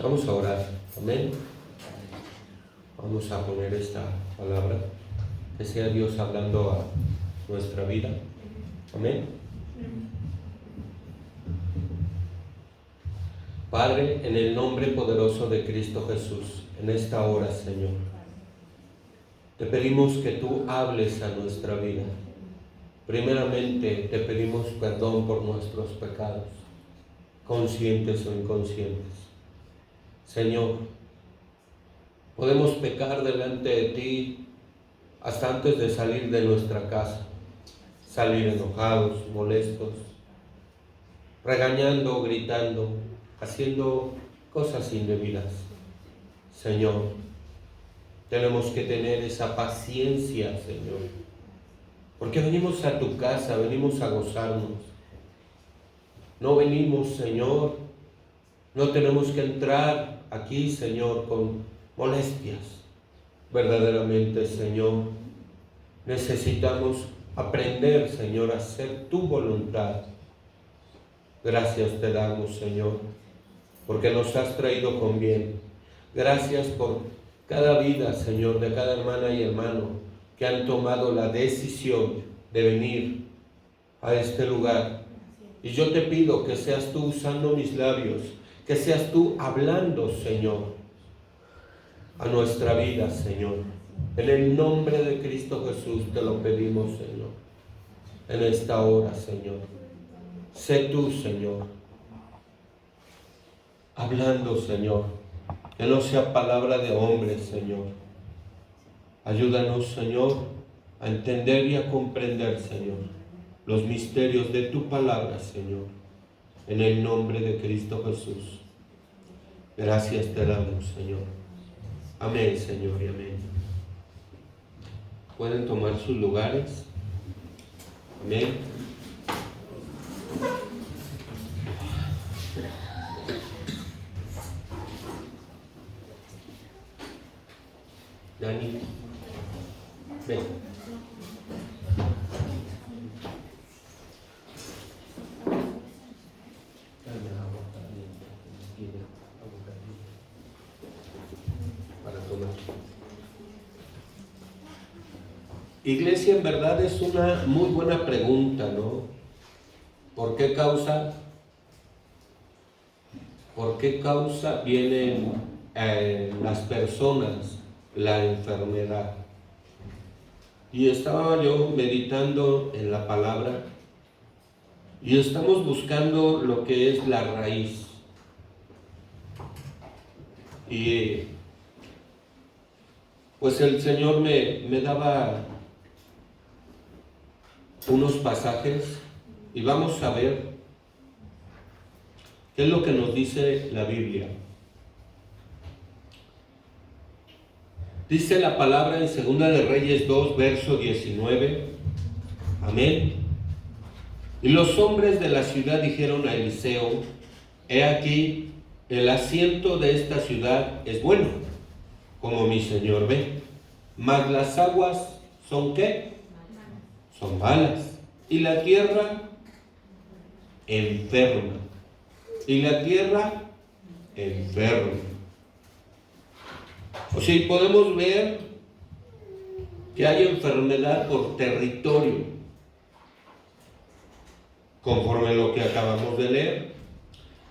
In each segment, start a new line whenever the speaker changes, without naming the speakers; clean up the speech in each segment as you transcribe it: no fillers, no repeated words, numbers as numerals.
Vamos a orar. Amén. Vamos a poner esta palabra. Que sea Dios hablando a nuestra vida. Amén. Padre, en el nombre poderoso de Cristo Jesús, en esta hora, Señor, te pedimos que tú hables a nuestra vida. Primeramente, te pedimos perdón por nuestros pecados, conscientes o inconscientes. Señor, podemos pecar delante de ti hasta antes de salir de nuestra casa, salir enojados, molestos, regañando, gritando, haciendo cosas indebidas. Señor, tenemos que tener esa paciencia, Señor, porque venimos a tu casa, venimos a gozarnos. No venimos, Señor, no tenemos que entrar aquí, Señor, con molestias. Verdaderamente, Señor, necesitamos aprender, Señor, a hacer tu voluntad. Gracias te damos, Señor, porque nos has traído con bien. Gracias por cada vida, Señor, de cada hermana y hermano que han tomado la decisión de venir a este lugar. Y yo te pido que seas tú usando mis labios, que seas tú hablando, Señor, a nuestra vida, Señor. En el nombre de Cristo Jesús te lo pedimos, Señor, en esta hora, Señor. Sé tú, Señor, hablando, Señor, que no sea palabra de hombre, Señor. Ayúdanos, Señor, a entender y a comprender, Señor, los misterios de tu palabra, Señor, en el nombre de Cristo Jesús. Gracias te damos, Señor. Amén, Señor, y amén. Pueden tomar sus lugares. Amén. Dani, ven. Dame agua caliente, tiene agua caliente para tomar. Iglesia, en verdad es una muy buena pregunta, ¿no? ¿Por qué causa vienen las personas la enfermedad? Y estaba yo meditando en la palabra y estamos buscando lo que es la raíz. Y pues el Señor me daba unos pasajes y vamos a ver qué es lo que nos dice la Biblia. Dice la palabra en 2 de Reyes 2, verso 19. Amén. Y los hombres de la ciudad dijeron a Eliseo: he aquí, el asiento de esta ciudad es bueno, como mi señor ve, mas las aguas son ¿qué? Son malas, y la tierra enferma. Y la tierra enferma. O sea, podemos ver que hay enfermedad por territorio, conforme a lo que acabamos de leer.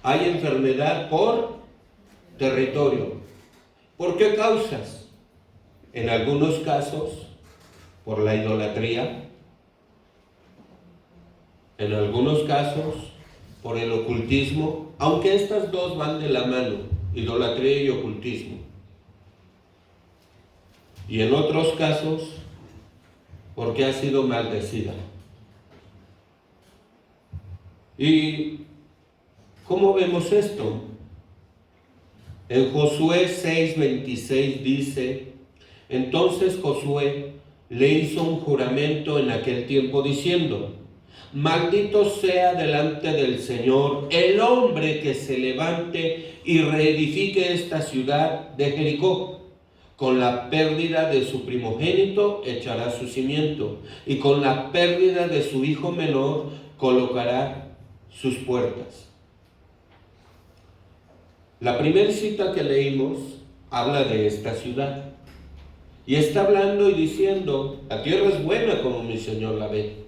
Hay enfermedad por territorio. ¿Por qué causas? En algunos casos, por la idolatría. En algunos casos, por el ocultismo, aunque estas dos van de la mano, idolatría y ocultismo. Y en otros casos, porque ha sido maldecida. ¿Y cómo vemos esto? En Josué 6:26 dice: entonces Josué le hizo un juramento en aquel tiempo diciendo: maldito sea delante del Señor el hombre que se levante y reedifique esta ciudad de Jericó. Con la pérdida de su primogénito echará su cimiento, y con la pérdida de su hijo menor colocará sus puertas. La primera cita que leímos habla de esta ciudad. Y está hablando y diciendo, la tierra es buena como mi Señor la ve.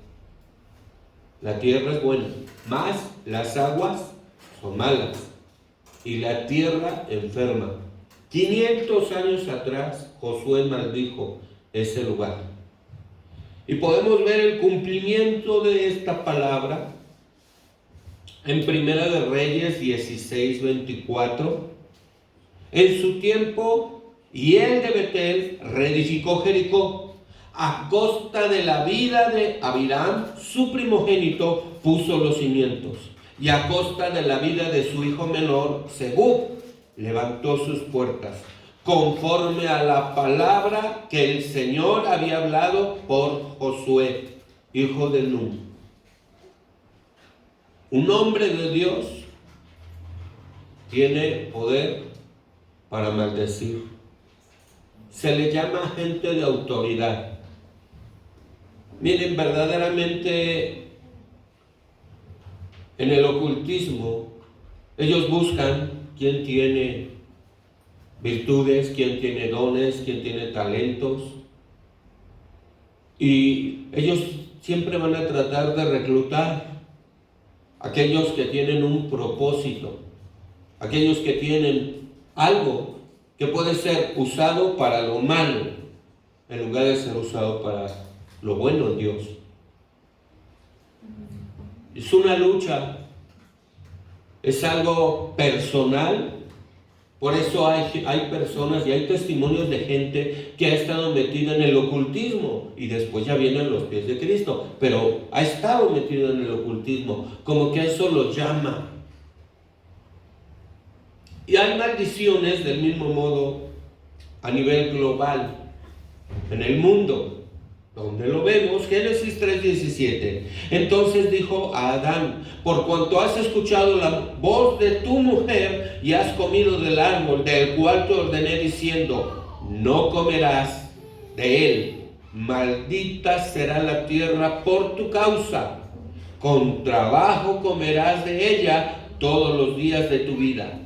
La tierra es buena, mas las aguas son malas y la tierra enferma. 500 años atrás Josué maldijo ese lugar. Y podemos ver el cumplimiento de esta palabra en Primera de Reyes 16:24. En su tiempo, Hiel de Betel reedificó Jericó. A costa de la vida de Abiram, su primogénito, puso los cimientos. Y a costa de la vida de su hijo menor, Segub, levantó sus puertas, conforme a la palabra que el Señor había hablado por Josué, hijo de Nun. Un hombre de Dios tiene poder para maldecir. Se le llama gente de autoridad. Miren, verdaderamente en el ocultismo ellos buscan quién tiene virtudes, quién tiene dones, quién tiene talentos. Y ellos siempre van a tratar de reclutar a aquellos que tienen un propósito, aquellos que tienen algo que puede ser usado para lo malo, en lugar de ser usado para lo bueno en Dios. Es una lucha, es algo personal. Por eso hay personas y hay testimonios de gente que ha estado metida en el ocultismo y después ya vienen los pies de Cristo, pero ha estado metido en el ocultismo, como que eso lo llama. Y hay maldiciones del mismo modo a nivel global en el mundo, donde lo vemos. Génesis 3:17. Entonces dijo a Adán: por cuanto has escuchado la voz de tu mujer y has comido del árbol del cual te ordené diciendo, no comerás de él, maldita será la tierra por tu causa, con trabajo comerás de ella todos los días de tu vida.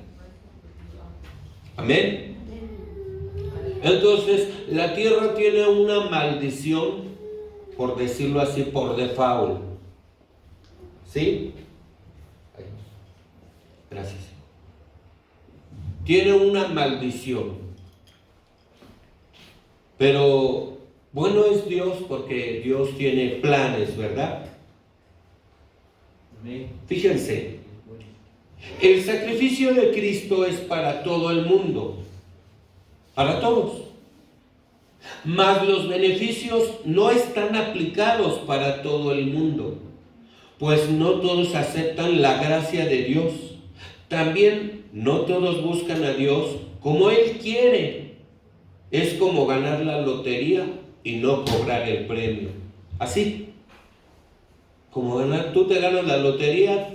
Amén. Entonces, la tierra tiene una maldición, por decirlo así, por default. ¿Sí? Gracias. Tiene una maldición. Pero bueno es Dios porque Dios tiene planes, ¿verdad? Fíjense, el sacrificio de Cristo es para todo el mundo. Para todos. Mas los beneficios no están aplicados para todo el mundo, pues no todos aceptan la gracia de Dios. También no todos buscan a Dios como Él quiere. Es como ganar la lotería y no cobrar el premio. Así, como ganar, tú te ganas la lotería,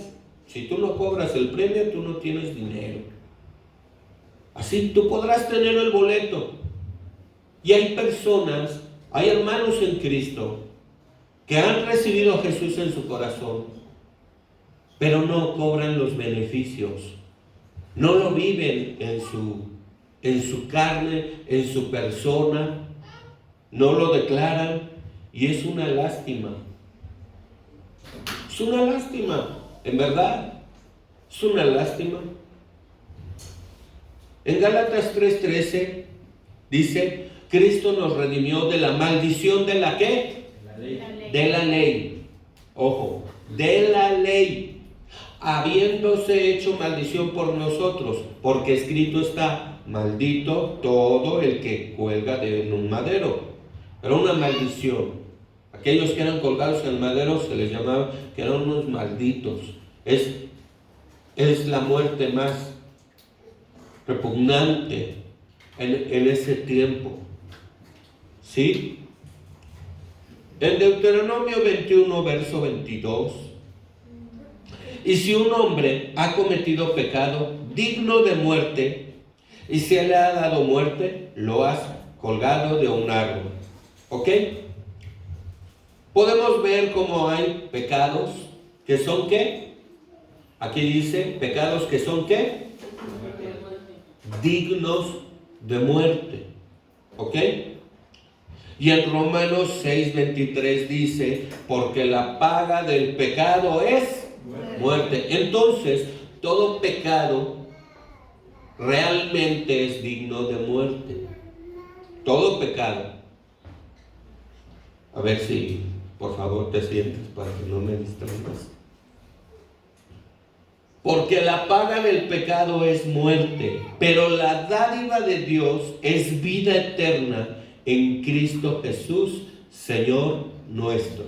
si tú no cobras el premio, tú no tienes dinero. Así tú podrás tener el boleto. Y hay personas, hay hermanos en Cristo que han recibido a Jesús en su corazón, pero no cobran los beneficios, no lo viven en su carne, en su persona, no lo declaran, y es una lástima. Es una lástima, en verdad, es una lástima. En Gálatas 3:13 dice, Cristo nos redimió de la maldición de la ¿qué? De la ley. Ojo, de la ley, habiéndose hecho maldición por nosotros, porque escrito está, maldito todo el que cuelga de un madero. Era una maldición. Aquellos que eran colgados en el madero se les llamaba que eran unos malditos. Es la muerte más repugnante en ese tiempo. ¿Sí? En Deuteronomio 21, verso 22. Y si un hombre ha cometido pecado digno de muerte y se le ha dado muerte, lo has colgado de un árbol. ¿Ok? Podemos ver cómo hay pecados que son ¿qué? Aquí dice pecados que son ¿qué? dignos de muerte. ¿Ok? Y en Romanos 6:23 dice, porque la paga del pecado es muerte. Entonces, todo pecado realmente es digno de muerte. Todo pecado. A ver si, por favor, te sientes para que no me distraigas. Porque la paga del pecado es muerte, pero la dádiva de Dios es vida eterna en Cristo Jesús, Señor nuestro.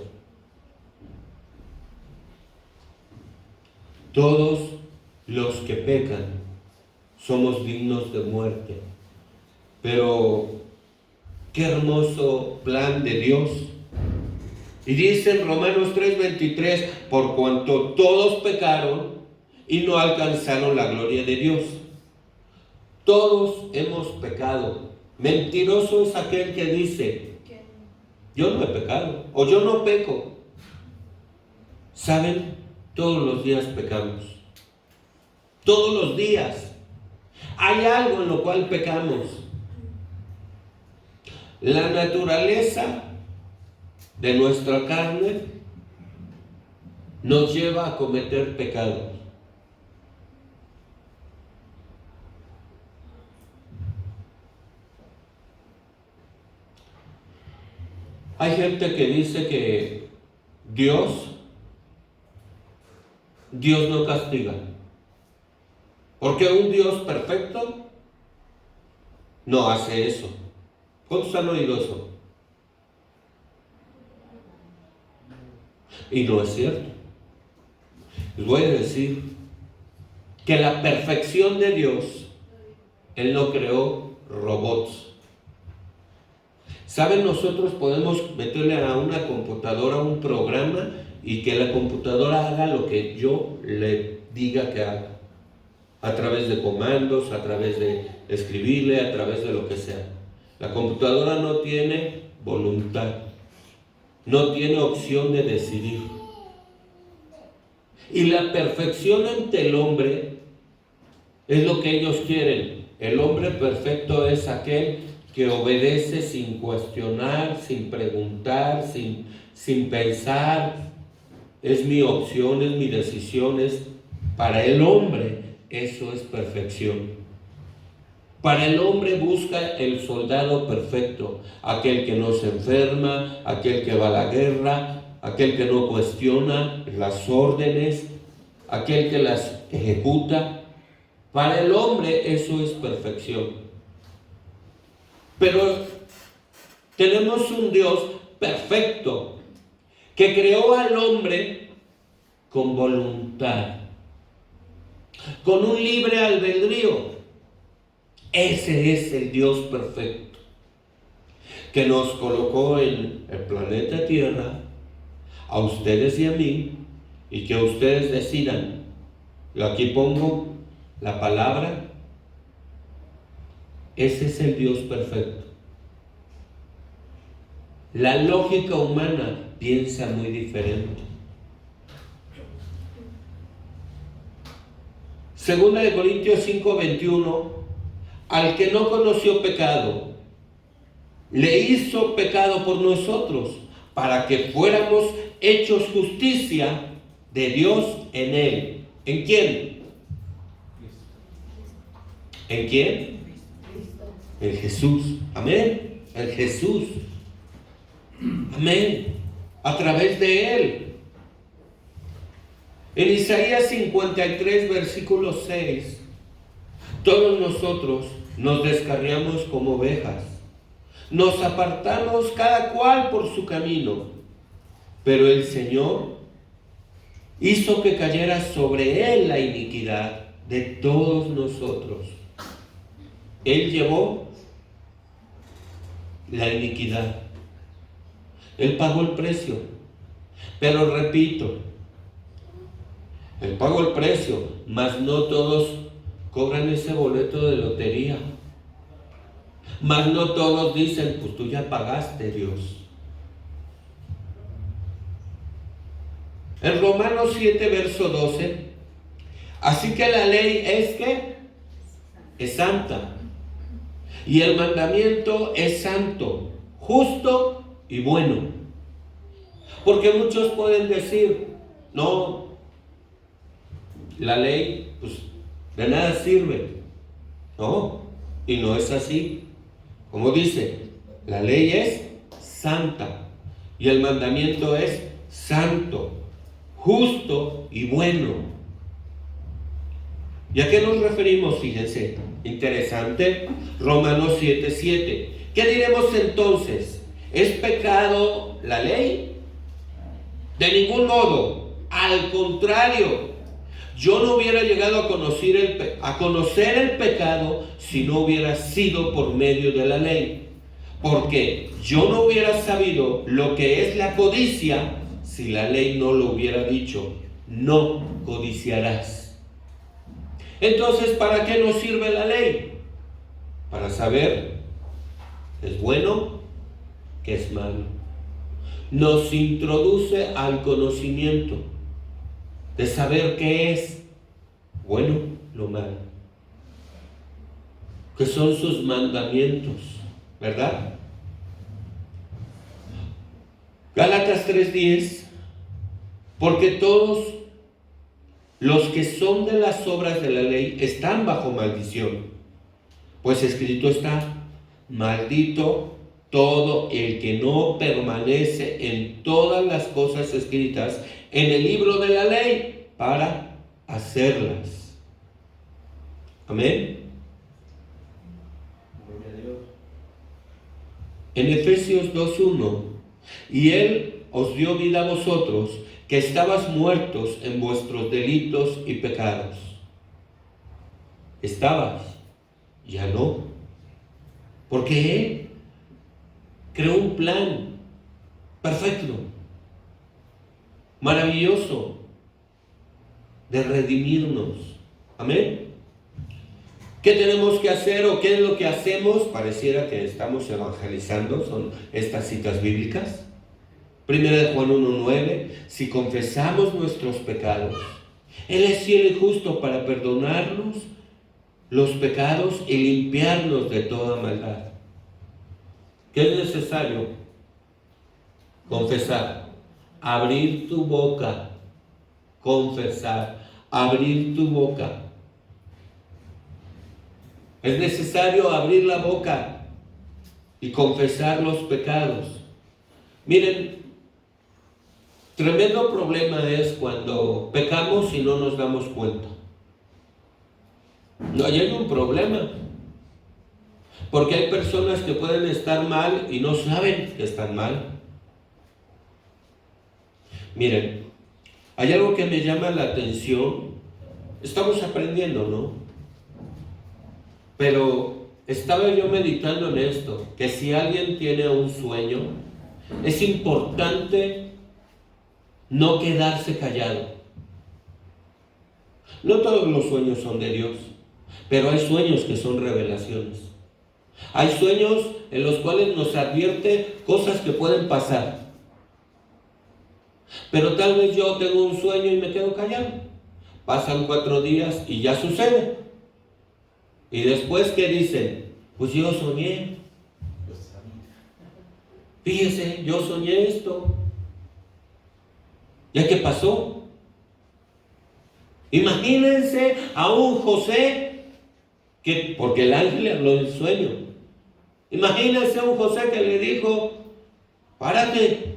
Todos los que pecan somos dignos de muerte. Pero qué hermoso plan de Dios. Y dice en Romanos 3:23, por cuanto todos pecaron y no alcanzaron la gloria de Dios. Todos hemos pecado. Mentiroso es aquel que dice, yo no he pecado, o yo no peco. ¿Saben? Todos los días pecamos. Todos los días. Hay algo en lo cual pecamos. La naturaleza de nuestra carne nos lleva a cometer pecados. Hay gente que dice que Dios no castiga. Porque un Dios perfecto no hace eso. ¿Cuántos han oído eso? Y no es cierto. Les voy a decir que la perfección de Dios, Él no creó robots. ¿Saben? Nosotros podemos meterle a una computadora un programa y que la computadora haga lo que yo le diga que haga. A través de comandos, a través de escribirle, a través de lo que sea. La computadora no tiene voluntad. No tiene opción de decidir. Y la perfección ante el hombre es lo que ellos quieren. El hombre perfecto es aquel que obedece sin cuestionar, sin preguntar, sin pensar. Es mi opción, es mi decisión. Para el hombre eso es perfección. Para el hombre busca el soldado perfecto, aquel que no se enferma, aquel que va a la guerra, aquel que no cuestiona las órdenes, aquel que las ejecuta. Para el hombre eso es perfección. Pero tenemos un Dios perfecto que creó al hombre con voluntad, con un libre albedrío. Ese es el Dios perfecto que nos colocó en el planeta Tierra, a ustedes y a mí, y que ustedes decidan. Yo aquí pongo la palabra. Ese es el Dios perfecto. La lógica humana piensa muy diferente. Segunda de Corintios 5:21, al que no conoció pecado, le hizo pecado por nosotros, para que fuéramos hechos justicia de Dios en él. ¿En quién? ¿En quién? En Jesús. Amén. En Jesús. Amén. A través de él. En Isaías 53, versículo 6, todos nosotros nos descarriamos como ovejas. Nos apartamos cada cual por su camino. Pero el Señor hizo que cayera sobre él la iniquidad de todos nosotros. Él llevó la iniquidad. Él pagó el precio. Pero repito, Él pagó el precio, mas no todos cobran ese boleto de lotería. Mas no todos dicen, pues tú ya pagaste, Dios. En Romanos 7, verso 12, así que la ley es que es santa. Y el mandamiento es santo, justo y bueno. Porque muchos pueden decir, no, la ley pues de nada sirve. No, y no es así. Como dice, la ley es santa y el mandamiento es santo, justo y bueno. ¿Y a qué nos referimos? Fíjense, interesante, Romanos 7:7. ¿Qué diremos entonces? ¿Es pecado la ley? De ningún modo, al contrario. Yo no hubiera llegado a conocer el pecado si no hubiera sido por medio de la ley. Porque yo no hubiera sabido lo que es la codicia si la ley no lo hubiera dicho. No codiciarás. Entonces, ¿para qué nos sirve la ley? Para saber qué es bueno, qué es malo. Nos introduce al conocimiento de saber qué es bueno, lo malo, que son sus mandamientos, ¿verdad? Gálatas 3:10, porque todos los que son de las obras de la ley están bajo maldición, pues escrito está, maldito todo el que no permanece en todas las cosas escritas en el libro de la ley para hacerlas. Amén. En Efesios 2:1, y Él os dio vida a vosotros, que estabas muertos en vuestros delitos y pecados. Estabas, ya no. Porque Él creó un plan perfecto, maravilloso, de redimirnos. Amén. ¿Qué tenemos que hacer o qué es lo que hacemos? Pareciera que estamos evangelizando, son estas citas bíblicas. 1 Juan 1:9, si confesamos nuestros pecados, Él es fiel y justo para perdonarnos los pecados y limpiarnos de toda maldad. ¿Qué es necesario? Confesar, abrir tu boca, confesar, abrir tu boca. Es necesario abrir la boca y confesar los pecados. Miren, tremendo problema es cuando pecamos y no nos damos cuenta. No, ahí hay un problema. Porque hay personas que pueden estar mal y no saben que están mal. Miren, hay algo que me llama la atención. Estamos aprendiendo, ¿no? Pero estaba yo meditando en esto, que si alguien tiene un sueño, es importante no quedarse callado. No todos los sueños son de Dios, pero hay sueños que son revelaciones. Hay sueños en los cuales nos advierte cosas que pueden pasar. Pero tal vez yo tengo un sueño y me quedo callado. Pasan 4 días y ya sucede. Y después, ¿qué dicen? Pues yo soñé. Fíjese, yo soñé esto. ¿Ya qué pasó? Imagínense a un José que, porque el ángel le habló del sueño. Imagínense a un José que le dijo, párate,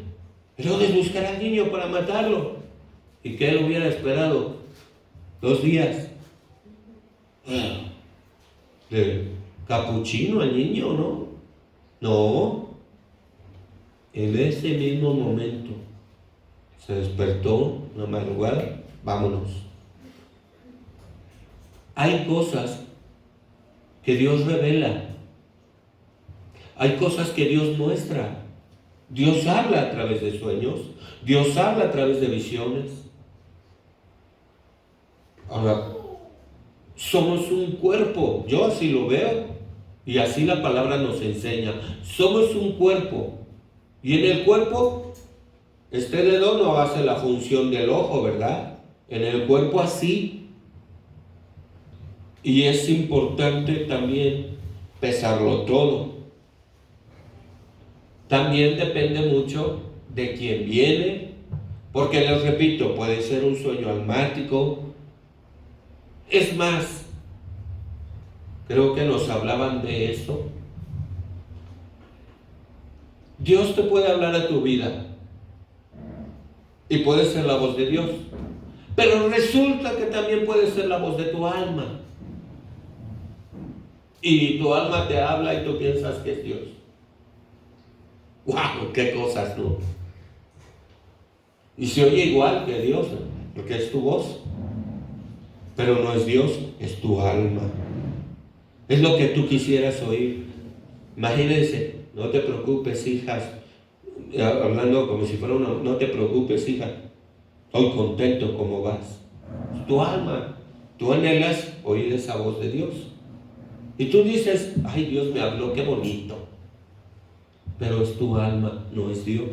Herodes buscará al niño para matarlo. Y que él hubiera esperado 2 días. De capuchino al niño, ¿no? No. En ese mismo momento se despertó una madrugada, vámonos. Hay cosas que Dios revela. Hay cosas que Dios muestra. Dios habla a través de sueños. Dios habla a través de visiones. Ahora, somos un cuerpo. Yo así lo veo. Y así la palabra nos enseña. Somos un cuerpo. Y en el cuerpo, este dedo no hace la función del ojo, ¿verdad? En el cuerpo así. Y es importante también pesarlo todo. También depende mucho de quién viene, porque les repito, puede ser un sueño almático. Es más, creo que nos hablaban de eso. Dios te puede hablar a tu vida y puede ser la voz de Dios, pero resulta que también puede ser la voz de tu alma. Y tu alma te habla y tú piensas que es Dios. ¡Wow! ¡Qué cosas, ¿no? Y se oye igual que Dios, ¿no? Porque es tu voz. Pero no es Dios, es tu alma. Es lo que tú quisieras oír. Imagínense, no te preocupes, hijas. Hablando como si fuera uno, no te preocupes, hija. Estoy contento como vas. Es tu alma. Tú anhelas oír esa voz de Dios. Y tú dices, ay, Dios me habló, qué bonito. Pero es tu alma, no es Dios.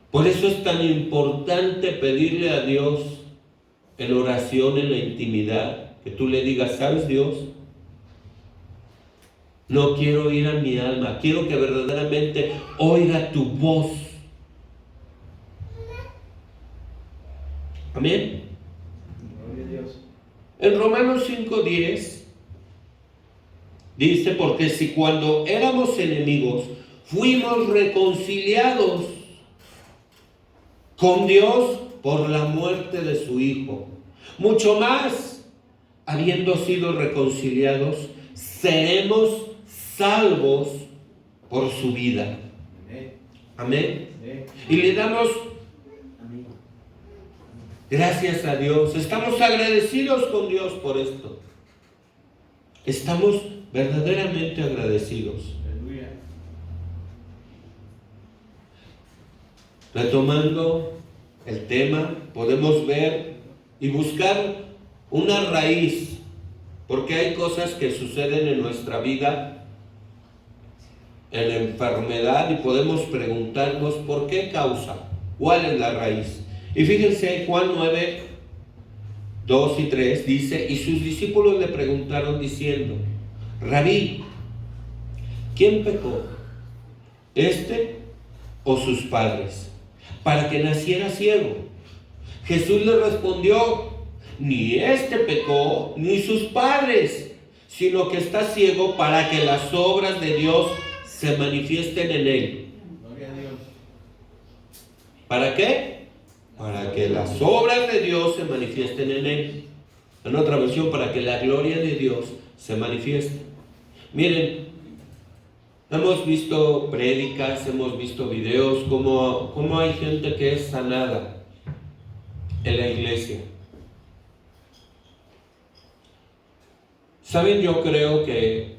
Por eso es tan importante pedirle a Dios en oración, en la intimidad, que tú le digas, ¿sabes, Dios? No quiero oír a mi alma, quiero que verdaderamente oiga tu voz. Amén.
Gloria a Dios.
En Romanos 5:10 dice, porque si cuando éramos enemigos fuimos reconciliados con Dios por la muerte de su Hijo, mucho más, habiendo sido reconciliados, seremos salvos por su vida.
Amén.
Amén.
Amén.
Y le damos gracias a Dios. Estamos agradecidos con Dios por esto. Estamos verdaderamente agradecidos.
Aleluya.
Retomando el tema, podemos ver y buscar una raíz, porque hay cosas que suceden en nuestra vida, en la enfermedad, y podemos preguntarnos por qué causa, cuál es la raíz. Y fíjense, Juan 9, 2 y 3 dice, y sus discípulos le preguntaron diciendo, Rabí, ¿quién pecó? ¿Este o sus padres? Para que naciera ciego. Jesús le respondió, ni este pecó, ni sus padres, sino que está ciego para que las obras de Dios se manifiesten en él.
Gloria a Dios.
¿Para qué? Para que las obras de Dios se manifiesten en él. En otra versión, para que la gloria de Dios se manifieste. Miren, hemos visto prédicas, hemos visto videos, cómo hay gente que es sanada en la iglesia. ¿Saben? Yo creo que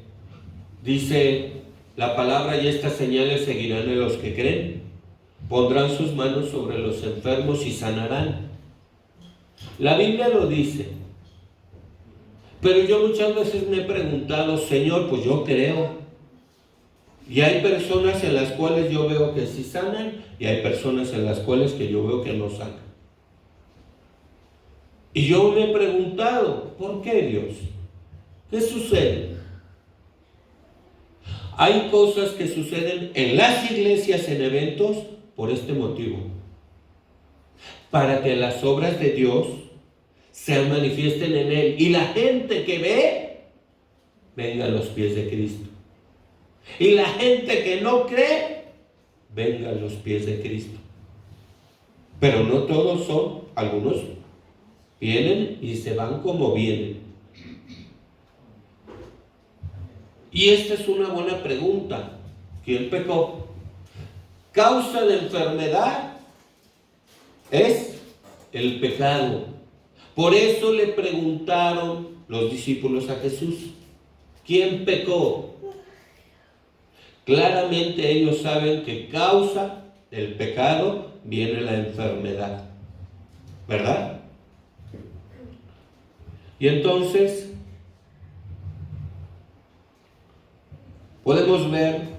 dice la palabra, y estas señales seguirán en los que creen. Pondrán sus manos sobre los enfermos y sanarán. La Biblia lo dice. Pero yo muchas veces me he preguntado, Señor, pues yo creo. Y hay personas en las cuales yo veo que sí sanan, y hay personas en las cuales que yo veo que no sanan. Y yo me he preguntado, ¿por qué, Dios? ¿Qué sucede? Hay cosas que suceden en las iglesias, en eventos, por este motivo. Para que las obras de Dios se manifiesten en él. Y la gente que ve, venga a los pies de Cristo. Y la gente que no cree, venga a los pies de Cristo. Pero no todos son, algunos vienen y se van como vienen. Y esta es una buena pregunta. ¿Quién pecó? Causa de enfermedad es el pecado. Por eso le preguntaron los discípulos a Jesús, ¿quién pecó? Claramente ellos saben que causa del pecado viene la enfermedad, ¿verdad? Y entonces podemos ver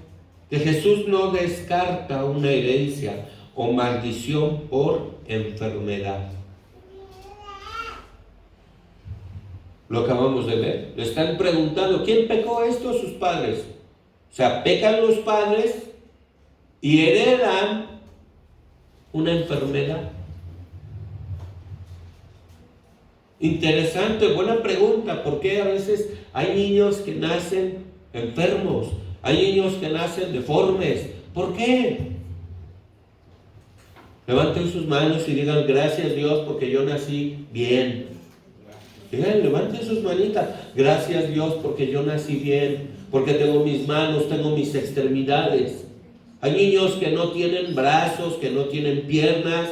que Jesús no descarta una herencia o maldición por enfermedad. Lo acabamos de ver. Le están preguntando, ¿quién pecó esto? Sus padres. O sea, pecan los padres y heredan una enfermedad. Interesante, buena pregunta. ¿Por qué a veces hay niños que nacen enfermos? Hay niños que nacen deformes. ¿Por qué? Levanten sus manos y digan, gracias Dios porque yo nací bien. Digan, levanten sus manitas. Gracias Dios porque yo nací bien. Porque tengo mis manos, tengo mis extremidades. Hay niños que no tienen brazos, que no tienen piernas,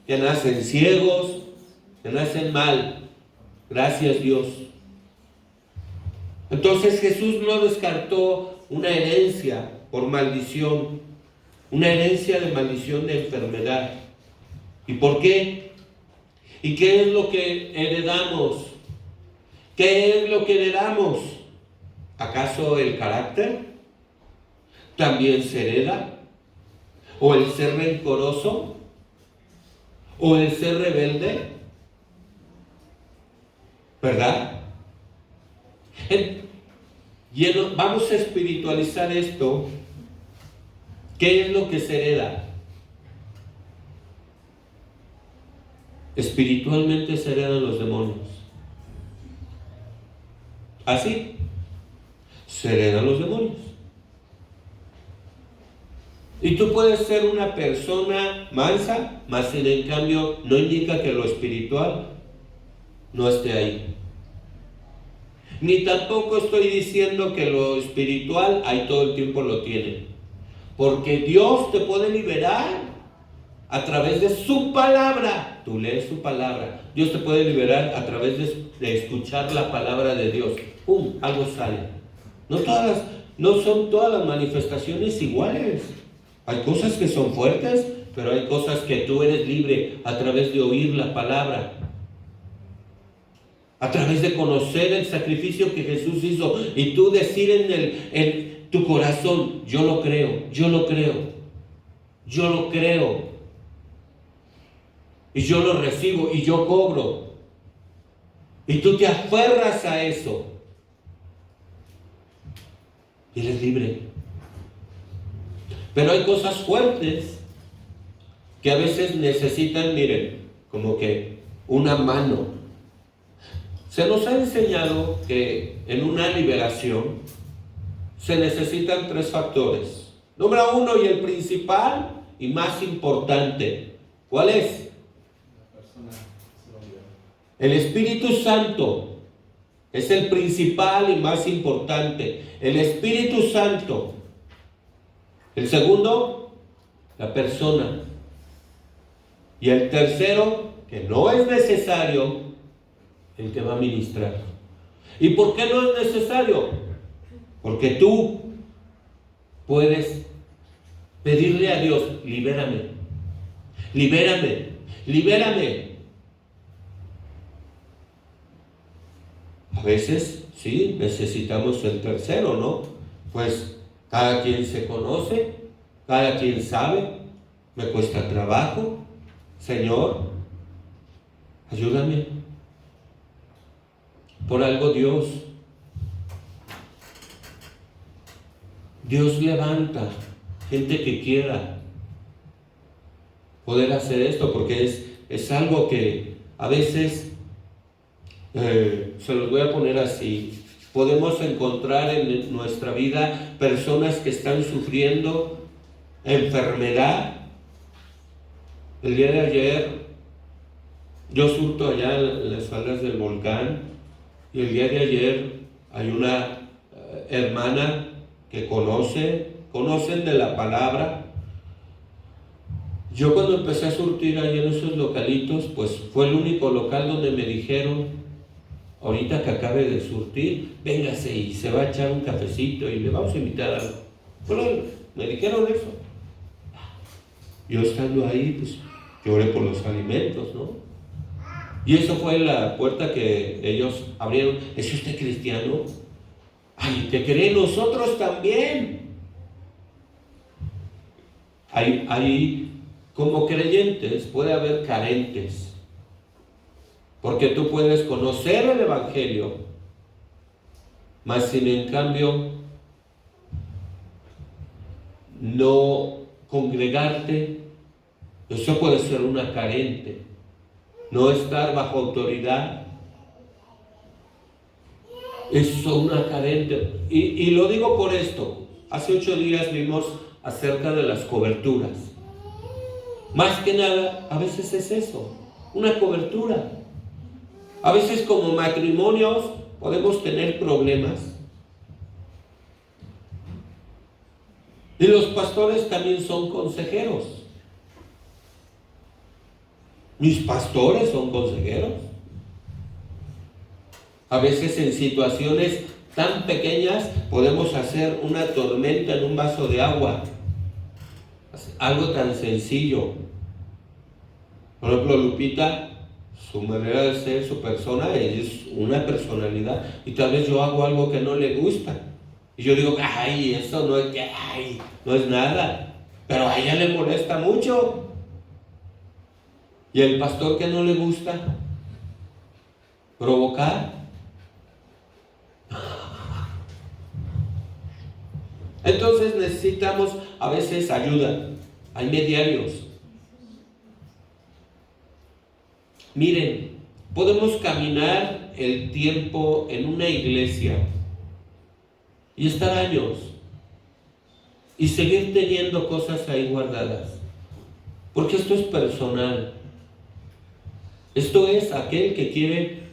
que nacen ciegos, que nacen mal. Gracias Dios. Entonces Jesús no descartó una herencia por maldición, una herencia de maldición de enfermedad. ¿Y por qué? ¿Y qué es lo que heredamos? ¿Qué es lo que heredamos? ¿Acaso el carácter? ¿También se hereda? ¿O el ser rencoroso? ¿O el ser rebelde? ¿Verdad? Vamos a espiritualizar esto. ¿Qué es lo que se hereda? Espiritualmente se heredan los demonios. ¿Así? Se heredan los demonios. Y tú puedes ser una persona mansa, mas en cambio no indica que lo espiritual no esté ahí. Ni tampoco estoy diciendo que lo espiritual ahí todo el tiempo lo tiene. Porque Dios te puede liberar a través de su palabra. Tú lees su palabra. Dios te puede liberar a través de escuchar la palabra de Dios. ¡Pum! Algo sale. No son todas las manifestaciones iguales. Hay cosas que son fuertes, pero hay cosas que tú eres libre a través de oír la palabra. A través de conocer el sacrificio que Jesús hizo y tú decir en tu corazón, yo lo creo, yo lo creo, yo lo creo. Y yo lo recibo y yo cobro. Y tú te aferras a eso. Y eres libre. Pero hay cosas fuertes que a veces necesitan, miren, como que una mano. Se nos ha enseñado que en una liberación se necesitan 3 factores. Número 1 y el principal y más importante. ¿Cuál es? El Espíritu Santo es el principal y más importante. El Espíritu Santo. El segundo, la persona. Y el tercero, que no es necesario, el que va a ministrar. ¿Y por qué no es necesario? Porque tú puedes pedirle a Dios, libérame, libérame, libérame. A veces, sí, necesitamos el tercero, ¿no? Pues cada quien se conoce, cada quien sabe, me cuesta trabajo. Señor, ayúdame. Por algo Dios levanta gente que quiera poder hacer esto, porque es algo que a veces, se los voy a poner así, podemos encontrar en nuestra vida personas que están sufriendo enfermedad. El día de ayer yo surto allá en las faldas del volcán y el día de ayer hay una hermana que conocen de la palabra. Yo cuando empecé a surtir ahí en esos localitos, pues fue el único local donde me dijeron, ahorita que acabe de surtir, véngase y se va a echar un cafecito y le vamos a invitar a algo. Bueno, me dijeron eso. Yo estando ahí, pues lloré por los alimentos, ¿no? Y eso fue la puerta que ellos abrieron. ¿Es usted cristiano? Ay, ¿te creen? Nosotros también. Hay como creyentes puede haber carentes. Porque tú puedes conocer el Evangelio, mas sin en cambio no congregarte, eso puede ser una carente. No estar bajo autoridad, es una carente. Y lo digo por esto. Hace 8 días vimos acerca de las coberturas. Más que nada, a veces es eso, una cobertura. A veces como matrimonios podemos tener problemas. Y los pastores también son consejeros. Mis pastores son consejeros. A veces en situaciones tan pequeñas podemos hacer una tormenta en un vaso de agua. Algo tan sencillo. Por ejemplo, Lupita, su manera de ser, su persona, es una personalidad. Y tal vez yo hago algo que no le gusta. Y yo digo, ay, eso no es que, ay, no es nada. Pero a ella le molesta mucho. Y el pastor que no le gusta provocar. Entonces necesitamos a veces ayuda. Hay mediarios. Miren, podemos caminar el tiempo en una iglesia y estar años y seguir teniendo cosas ahí guardadas. Porque esto es personal. Esto es aquel que quiere,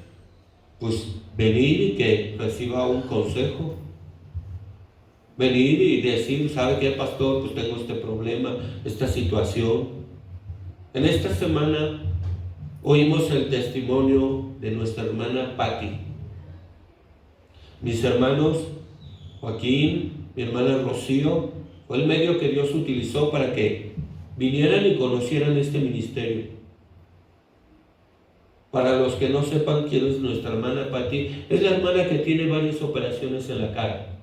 pues, venir y que reciba un consejo. Venir y decir, ¿sabe qué, pastor? Pues tengo este problema, esta situación. En esta semana oímos el testimonio de nuestra hermana Patti. Mis hermanos Joaquín, mi hermana Rocío, fue el medio que Dios utilizó para que vinieran y conocieran este ministerio. Para los que no sepan quién es nuestra hermana Patti, es la hermana que tiene varias operaciones en la cara.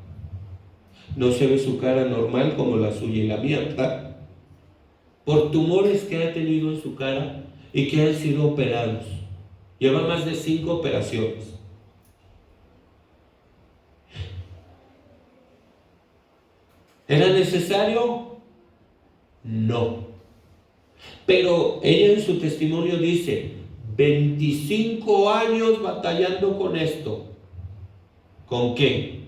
No se ve su cara normal como la suya y la mía, ¿verdad? Por tumores que ha tenido en su cara y que han sido operados. Lleva más de 5 operaciones. ¿Era necesario? No. Pero ella en su testimonio dice, 25 años batallando con esto. ¿Con qué?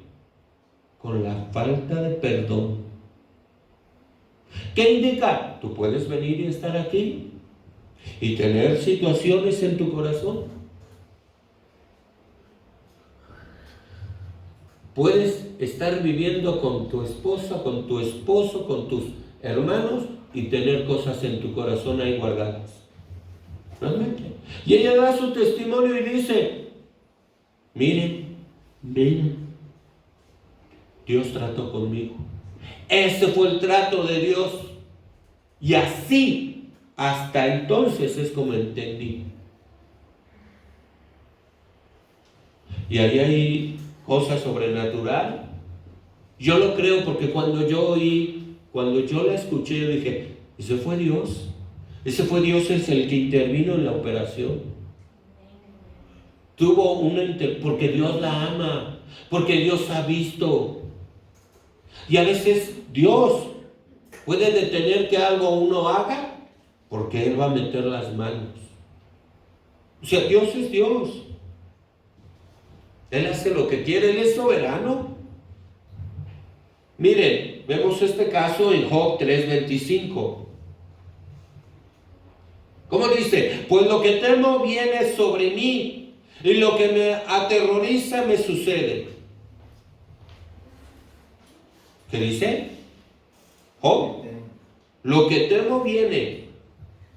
Con la falta de perdón. ¿Qué indica? Tú puedes venir y estar aquí y tener situaciones en tu corazón. Puedes estar viviendo con tu esposa, con tu esposo, con tus hermanos y tener cosas en tu corazón ahí guardadas. Realmente. Y ella da su testimonio y dice, miren, Dios trató conmigo. Ese fue el trato de Dios. Y así, hasta entonces es como entendí. Y ahí hay cosas sobrenaturales. Yo lo creo porque cuando yo la escuché, yo dije, ese fue Dios. Ese fue Dios, es el que intervino en la operación. Porque Dios la ama, porque Dios ha visto. Y a veces Dios puede detener que algo uno haga porque Él va a meter las manos. O sea, Dios es Dios. Él hace lo que quiere, Él es soberano. Miren, vemos este caso en Job 3:25. ¿Cómo dice? Pues lo que temo viene sobre mí y lo que me aterroriza me sucede. ¿Qué dice? Job, lo que temo viene.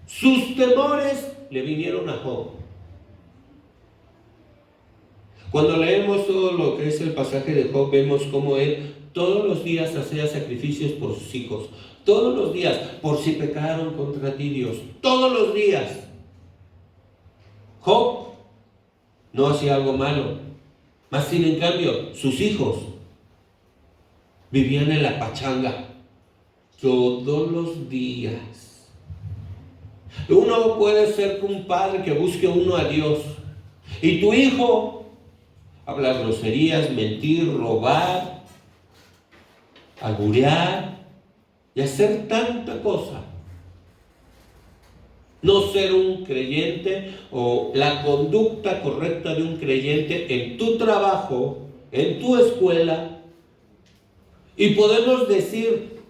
Sus temores le vinieron a Job. Cuando leemos todo lo que es el pasaje de Job, vemos cómo él todos los días hacía sacrificios por sus hijos. Todos los días, por si pecaron contra ti, Dios. Todos los días. Job no hacía algo malo. Mas sin en cambio, sus hijos vivían en la pachanga todos los días. Uno puede ser un padre que busque uno a Dios, Y tu hijo habla groserías, mentir, robar, alburear y hacer tanta cosa. No ser un creyente o la conducta correcta de un creyente en tu trabajo, en tu escuela. Y podemos decir,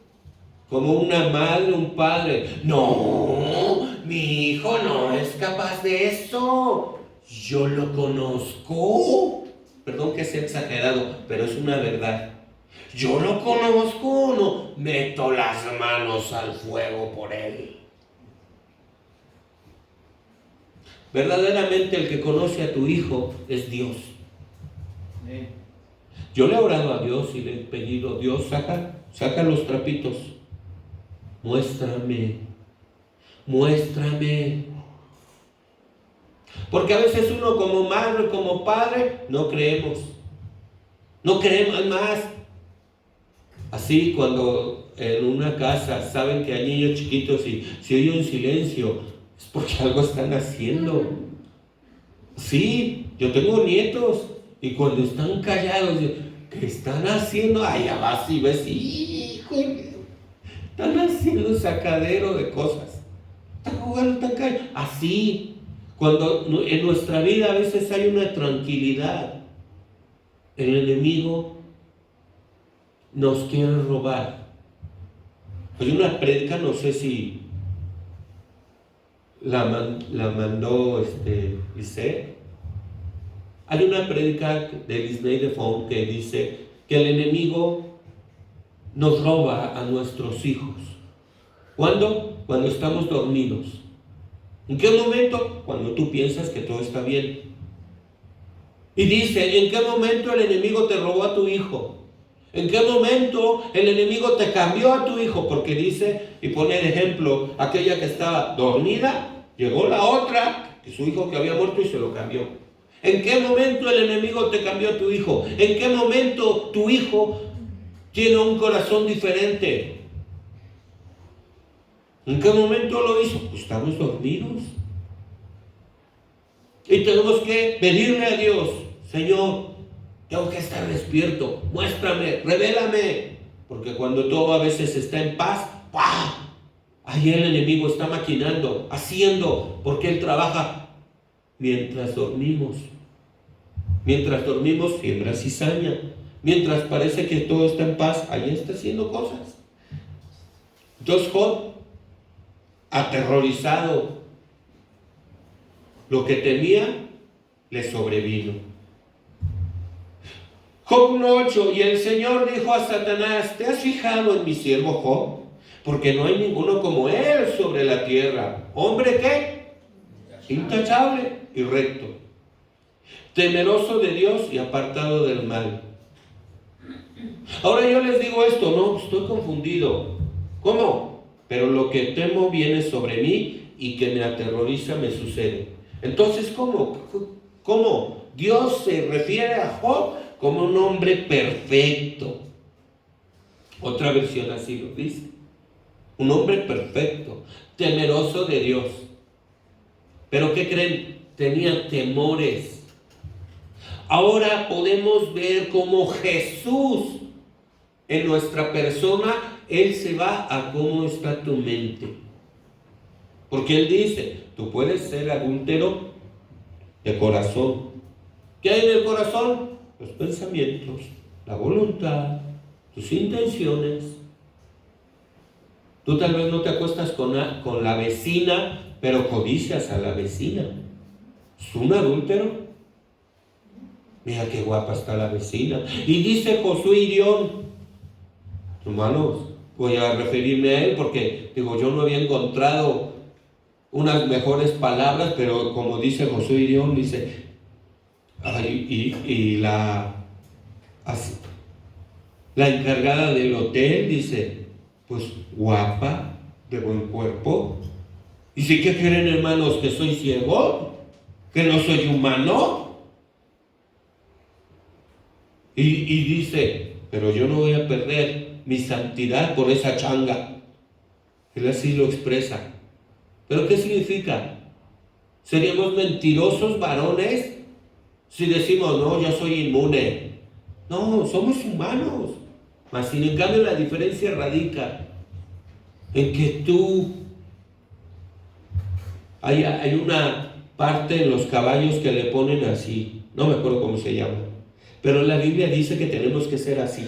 como una madre, un padre, no, mi hijo no es capaz de eso. Yo lo conozco. Perdón que sea exagerado, pero es una verdad. Yo lo conozco, no meto las manos al fuego por él. Verdaderamente el que conoce a tu hijo es Dios.
Amén.
Yo le he orado a Dios y le he pedido, Dios, saca los trapitos. Muéstrame. Porque a veces uno como madre, como padre, no creemos más. Así cuando en una casa saben que hay niños chiquitos y si oye un silencio, es porque algo están haciendo. Sí, yo tengo nietos y cuando están callados, ¿qué están haciendo? Ay, ya vas y ves, híjole, están haciendo un sacadero de cosas. Están jugando, están callados. Así, cuando en nuestra vida a veces hay una tranquilidad, el enemigo nos quiere robar. Hay una prédica, no sé si la mandó Lice. Hay una prédica de Disney de Font que dice que el enemigo nos roba a nuestros hijos. ¿Cuándo? Cuando estamos dormidos. ¿En qué momento? Cuando tú piensas que todo está bien. Y dice, ¿en qué momento el enemigo te robó a tu hijo? ¿En qué momento el enemigo te cambió a tu hijo? Porque dice, y pone de ejemplo, aquella que estaba dormida, llegó la otra, que su hijo que había muerto y se lo cambió. ¿En qué momento el enemigo te cambió a tu hijo? ¿En qué momento tu hijo tiene un corazón diferente? ¿En qué momento lo hizo? Pues estamos dormidos. Y tenemos que pedirle a Dios, Señor, tengo que estar despierto, muéstrame, revélame. Porque cuando todo a veces está en paz, ¡pah! Ahí el enemigo está maquinando, haciendo, porque él trabaja mientras dormimos. Mientras dormimos, siembra cizaña. Mientras parece que todo está en paz, ahí está haciendo cosas. Entonces Job, aterrorizado, lo que temía le sobrevino. Job 1:8, y el Señor dijo a Satanás, ¿te has fijado en mi siervo Job? Porque no hay ninguno como él sobre la tierra. ¿Hombre qué? Intachable y recto, temeroso de Dios y apartado del mal. Ahora yo les digo esto, no, estoy confundido. ¿Cómo? Pero lo que temo viene sobre mí y que me aterroriza me sucede. Entonces, ¿cómo? Dios se refiere a Job como un hombre perfecto. Otra versión así lo dice. Un hombre perfecto, temeroso de Dios. ¿Pero qué creen? Tenía temores. Ahora podemos ver cómo Jesús en nuestra persona, Él se va a cómo está tu mente. Porque Él dice, tú puedes ser adúltero de corazón. ¿Qué hay en el corazón? Los pensamientos, la voluntad, tus intenciones. Tú tal vez no te acuestas con la vecina, pero codicias a la vecina. ¿Es un adúltero? Mira qué guapa está la vecina. Y dice Josué Irión, hermanos, voy a referirme a él porque, digo, yo no había encontrado unas mejores palabras, pero como dice Josué Irión, dice, la encargada del hotel dice, pues guapa, de buen cuerpo. ¿Y si qué creen, hermanos, que soy ciego? ¿Que no soy humano? Y dice, pero yo no voy a perder mi santidad por esa changa. Él así lo expresa. ¿Pero qué significa? ¿Seríamos mentirosos varones Si decimos, no, yo soy inmune. No, somos humanos. Mas sin en cambio la diferencia radica en que hay una parte en los caballos que le ponen así, no me acuerdo cómo se llama, pero la Biblia dice que tenemos que ser así.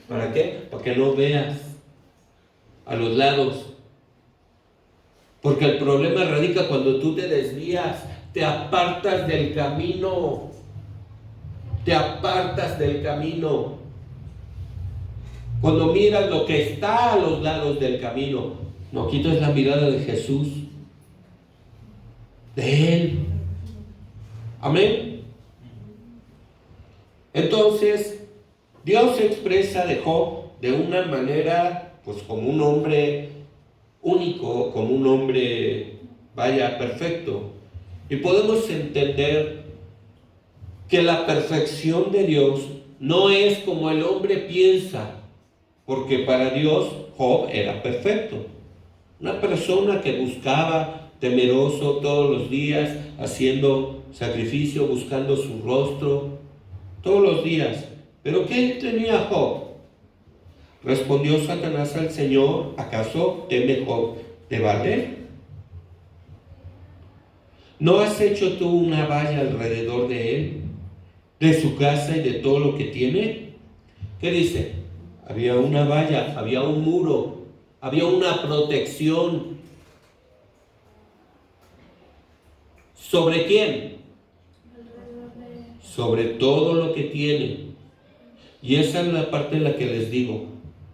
¿Para qué? Para que no veas a los lados. Porque el problema radica cuando tú te desvías, te apartas del camino. Te apartas del camino. Cuando miras lo que está a los lados del camino, no quites la mirada de Jesús, de Él. Amén. Entonces, Dios se expresa de Job de una manera, pues como un hombre único, como un hombre, perfecto. Y podemos entender que la perfección de Dios no es como el hombre piensa, porque para Dios Job era perfecto. Una persona que buscaba temeroso todos los días, haciendo sacrificio, buscando su rostro, todos los días. ¿Pero qué tenía Job? Respondió Satanás al Señor, ¿acaso teme Job de valer? ¿No has hecho tú una valla alrededor de él, de su casa y de todo lo que tiene? ¿Qué dice? Había una valla, había un muro, había una protección. ¿Sobre quién? Sobre todo lo que tiene. Y esa es la parte en la que les digo,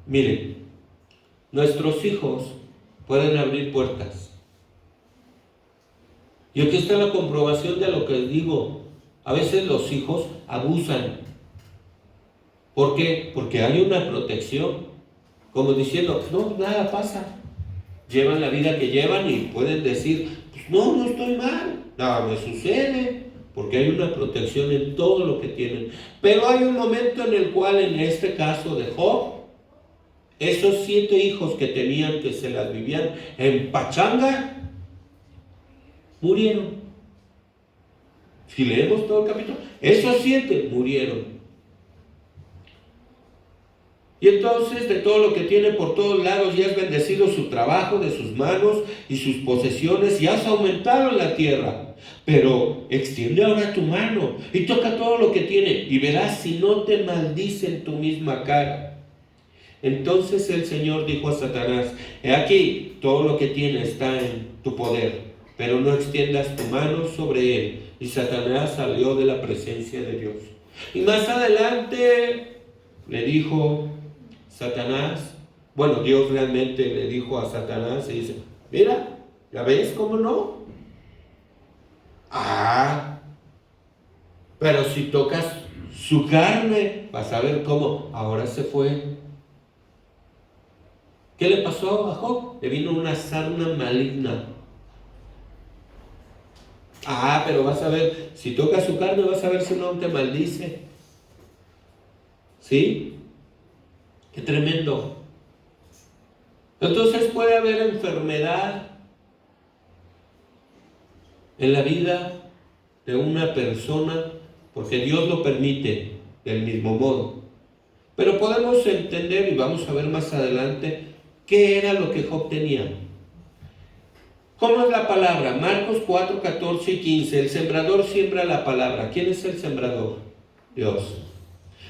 miren, nuestros hijos pueden abrir puertas. Y aquí está la comprobación de lo que les digo. A veces los hijos abusan. ¿Por qué? Porque hay una protección. Como diciendo, no, nada pasa. Llevan la vida que llevan y pueden decir, pues no estoy mal, nada me sucede. Porque hay una protección en todo lo que tienen. Pero hay un momento en el cual, en este caso de Job, esos 7 hijos que tenían, que se las vivían en pachanga, murieron. Si leemos todo el capítulo, esos 7 murieron. Y entonces de todo lo que tiene por todos lados, y has bendecido su trabajo de sus manos y sus posesiones, y has aumentado en la tierra. Pero extiende ahora tu mano y toca todo lo que tiene, y verás si no te maldice en tu misma cara. Entonces el Señor dijo a Satanás, he aquí, todo lo que tiene está en tu poder, pero no extiendas tu mano sobre él. Y Satanás salió de la presencia de Dios. Y más adelante le dijo Satanás, Dios realmente le dijo a Satanás y dice, mira, ¿ya ves cómo no? Pero si tocas su carne, vas a ver cómo ahora se fue. ¿Qué le pasó a Job? Le vino una sarna maligna. Pero vas a ver, si tocas su carne, vas a ver si no te maldice. ¿Sí? ¡Qué tremendo! Entonces puede haber enfermedad en la vida de una persona porque Dios lo permite del mismo modo. Pero podemos entender, y vamos a ver más adelante, qué era lo que Job tenía. ¿Cómo es la palabra? Marcos 4, 14 y 15. El sembrador siembra la palabra. ¿Quién es el sembrador? Dios.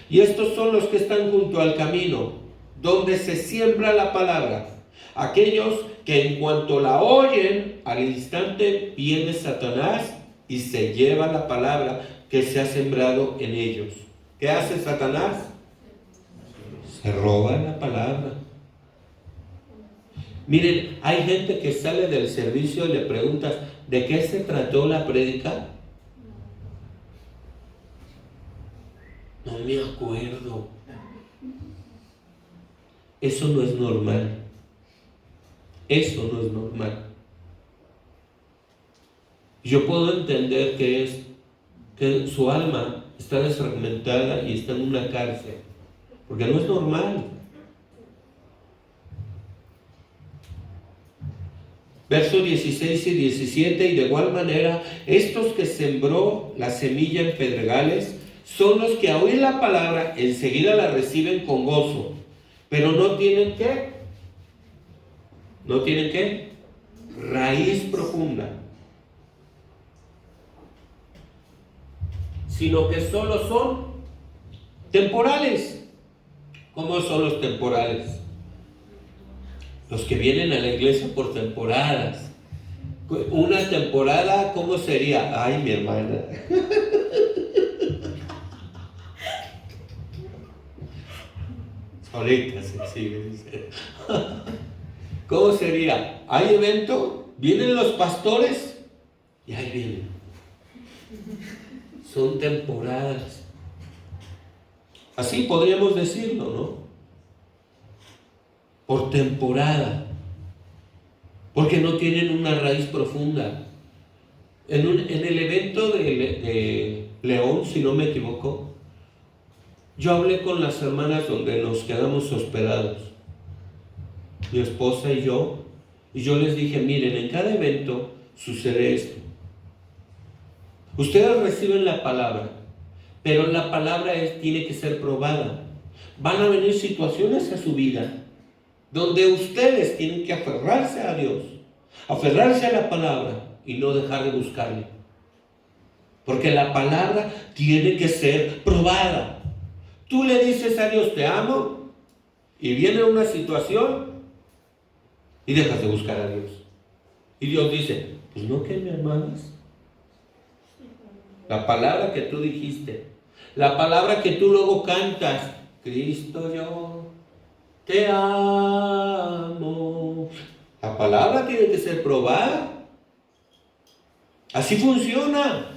Y estos son los que están junto al camino, donde se siembra la palabra. Aquellos que en cuanto la oyen, al instante viene Satanás y se lleva la palabra que se ha sembrado en ellos. ¿Qué hace Satanás? Se roba la palabra. Miren, hay gente que sale del servicio y le preguntas, ¿de qué se trató la prédica? No me acuerdo. Eso no es normal. Eso no es normal. Yo puedo entender que su alma está desfragmentada y está en una cárcel, porque no es normal. Versos 16 y 17, y de igual manera, estos que sembró la semilla en pedregales, son los que a oír la palabra enseguida la reciben con gozo, pero no tienen ¿qué? No tienen ¿qué? Raíz profunda, sino que solo son temporales. ¿Cómo son los temporales? Los que vienen a la iglesia por temporadas. Una temporada, ¿cómo sería? Ay, mi hermana. Ahorita se sigue. ¿Cómo sería? Hay evento, vienen los pastores y ahí vienen. Son temporadas. Así podríamos decirlo, ¿no? Por temporada. Porque no tienen una raíz profunda. En el evento de León, si no me equivoco, yo hablé con las hermanas donde nos quedamos hospedados, mi esposa y yo les dije, miren, en cada evento sucede esto. Ustedes reciben la palabra, pero la palabra tiene que ser probada. Van a venir situaciones a su vida donde ustedes tienen que aferrarse a Dios, aferrarse a la palabra y no dejar de buscarle. Porque la palabra tiene que ser probada. Tú le dices a Dios, te amo, y viene una situación y dejas de buscar a Dios. Y Dios dice, pues no, que me amas. La palabra que tú dijiste, la palabra que tú luego cantas, Cristo yo te amo. La palabra tiene que ser probada. Así funciona.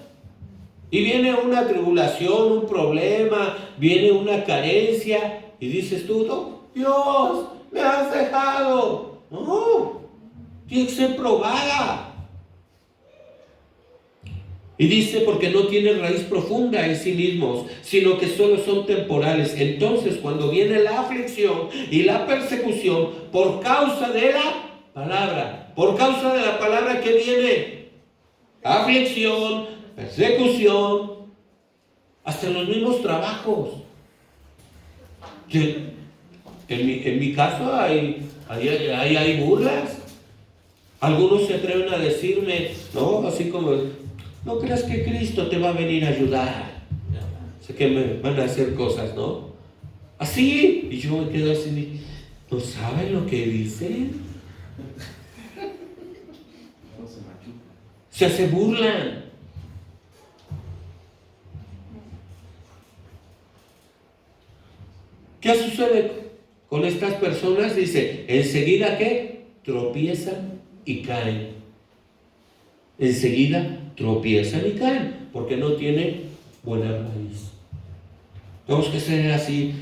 Y viene una tribulación, un problema, viene una carencia, y dices tú, no, Dios, me has dejado. No, tiene que ser probada. Y dice, porque no tienen raíz profunda en sí mismos, sino que solo son temporales. Entonces, cuando viene la aflicción y la persecución por causa de la palabra, por causa de la palabra que viene, aflicción, persecución, hasta en los mismos trabajos. En mi caso hay burlas. Algunos se atreven a decirme, no, así como, no creas que Cristo te va a venir a ayudar. Sé que me van a hacer cosas, ¿no? Así, y yo me quedo así, ¿no saben lo que dicen? Se burlan. ¿Qué sucede con estas personas? Dice, enseguida ¿qué? Tropiezan y caen. Enseguida tropiezan y caen, porque no tienen buena raíz. Tenemos que ser así.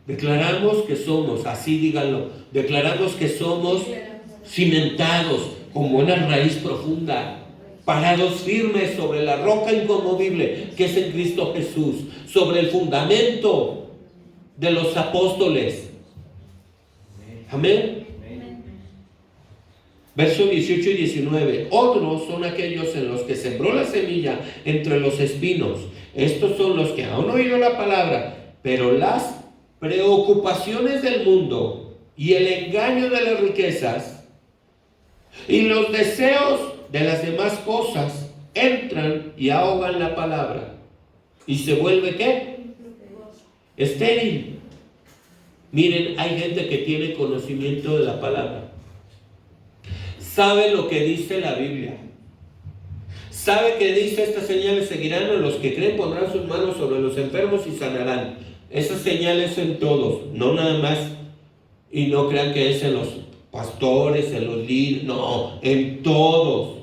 Declaramos que somos, así díganlo, declaramos que somos cimentados con buena raíz profunda, parados firmes sobre la roca inconmovible que es en Cristo Jesús, sobre el fundamento de los apóstoles. Amén. Versos 18 y 19. Otros son aquellos en los que sembró la semilla entre los espinos. Estos son los que aún no oído la palabra, pero las preocupaciones del mundo y el engaño de las riquezas y los deseos de las demás cosas entran y ahogan la palabra. ¿Y se vuelve qué? Estéril. Miren, hay gente que tiene conocimiento de la palabra. Sabe lo que dice la Biblia. Sabe que dice, estas señales seguirán a los que creen, pondrán sus manos sobre los enfermos y sanarán. Esas señales en todos, no nada más. Y no crean que es en los pastores, en los líderes, no, en todos.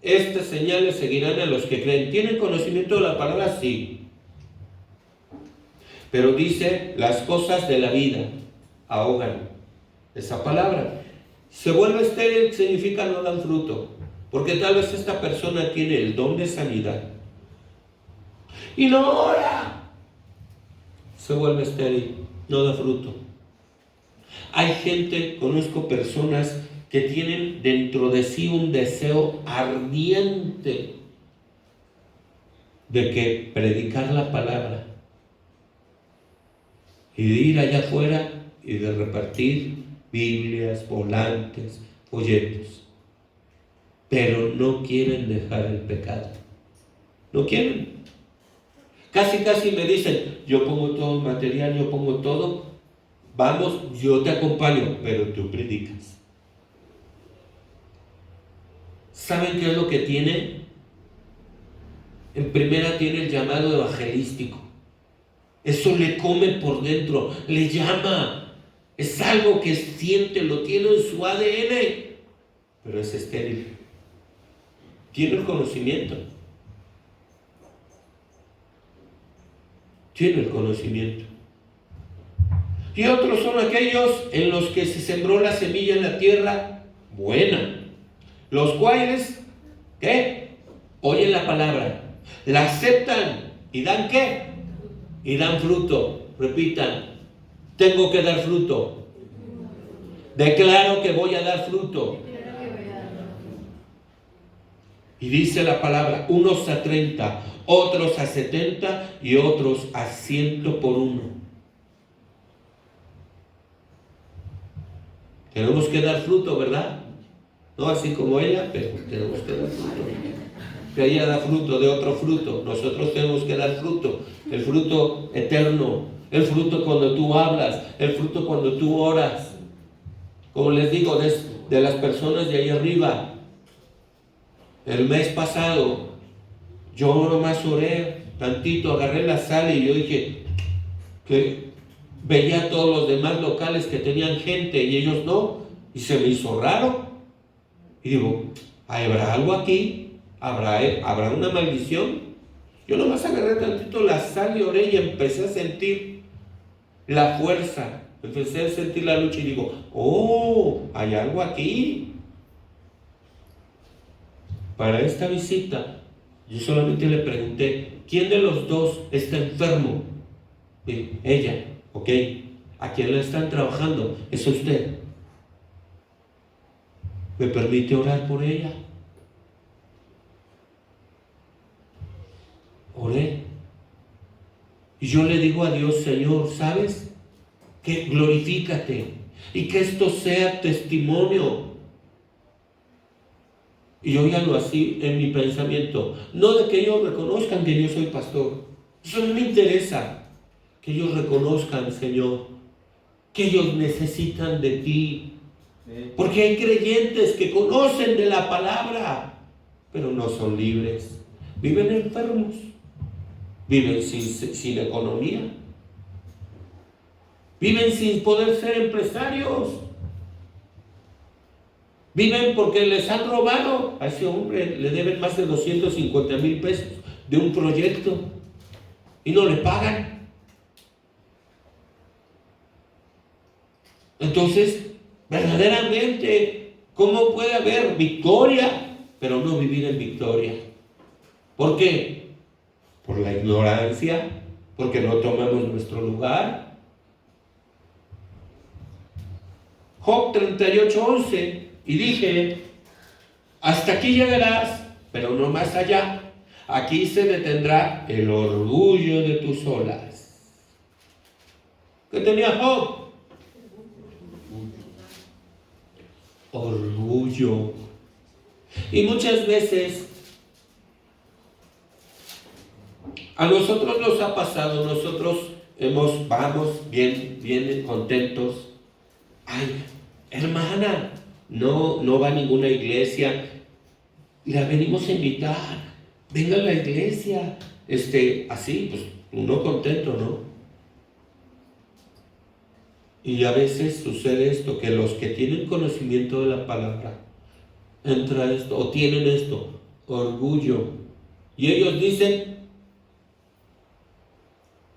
Estas señales seguirán a los que creen. ¿Tienen conocimiento de la palabra? Sí. Pero dice, las cosas de la vida ahogan esa palabra. Se vuelve estéril, significa no dan fruto. Porque tal vez esta persona tiene el don de sanidad y no ora. Se vuelve estéril, no da fruto. Hay gente, conozco personas que tienen dentro de sí un deseo ardiente de que predicar la palabra y de ir allá afuera y de repartir Biblias, volantes, folletos, pero no quieren dejar el pecado, no quieren. Casi me dicen, yo pongo todo el material, yo pongo todo, vamos, yo te acompaño, pero tú predicas. ¿Saben qué es lo que tiene? En primera tiene el llamado evangelístico. Eso le come por dentro, le llama. Es algo que siente, lo tiene en su ADN, pero es estéril. Tiene el conocimiento. Tiene el conocimiento. Y otros son aquellos en los que se sembró la semilla en la tierra buena, los cuales, ¿qué? Oyen la palabra, la aceptan y dan ¿qué? Y dan fruto. Repitan, tengo que dar fruto. Declaro que voy a dar fruto. Y dice la palabra, unos a 30, otros a 70 y otros a 100 por uno. Tenemos que dar fruto, ¿verdad? No así como ella, pero tenemos que dar fruto. Que ella da fruto de otro fruto. Nosotros tenemos que dar fruto. El fruto eterno. El fruto cuando tú hablas. El fruto cuando tú oras. Como les digo, de las personas de ahí arriba. El mes pasado, yo nomás oré tantito, agarré la sal y yo dije que veía a todos los demás locales que tenían gente y ellos no. Y se me hizo raro. Y digo, ¿habrá algo aquí? ¿Habrá una maldición? Yo nomás agarré tantito la sal y oré y empecé a sentir la fuerza. Empecé a sentir la lucha y digo, oh, hay algo aquí. Para esta visita, yo solamente le pregunté, ¿quién de los dos está enfermo? Y ella, ok. ¿A quién le están trabajando? Es usted. ¿Me permite orar por ella? Oré. Y yo le digo a Dios, Señor, ¿sabes? Que glorifícate y que esto sea testimonio. Y yo ya lo así en mi pensamiento. No de que ellos reconozcan que yo soy pastor. Eso no me interesa. Que ellos reconozcan, Señor, que ellos necesitan de ti. Porque hay creyentes que conocen de la palabra, pero no son libres. Viven enfermos. Viven sin economía. Viven sin poder ser empresarios. Viven porque les han robado. A ese hombre le deben más de 250,000 pesos de un proyecto y no le pagan. Entonces, verdaderamente, ¿cómo puede haber victoria, pero no vivir en victoria? ¿Por qué? Por la ignorancia, porque no tomamos nuestro lugar. Job 38:11, y dije, hasta aquí llegarás, pero no más allá. Aquí se detendrá el orgullo de tus olas. ¿Qué tenía Job? Orgullo. Y muchas veces a nosotros nos ha pasado, nosotros vamos bien contentos. Ay, hermana, no va a ninguna iglesia, la venimos a invitar, venga a la iglesia, así, pues uno contento, ¿no? Y a veces sucede esto, que los que tienen conocimiento de la palabra, entra esto, o tienen esto, orgullo, y ellos dicen,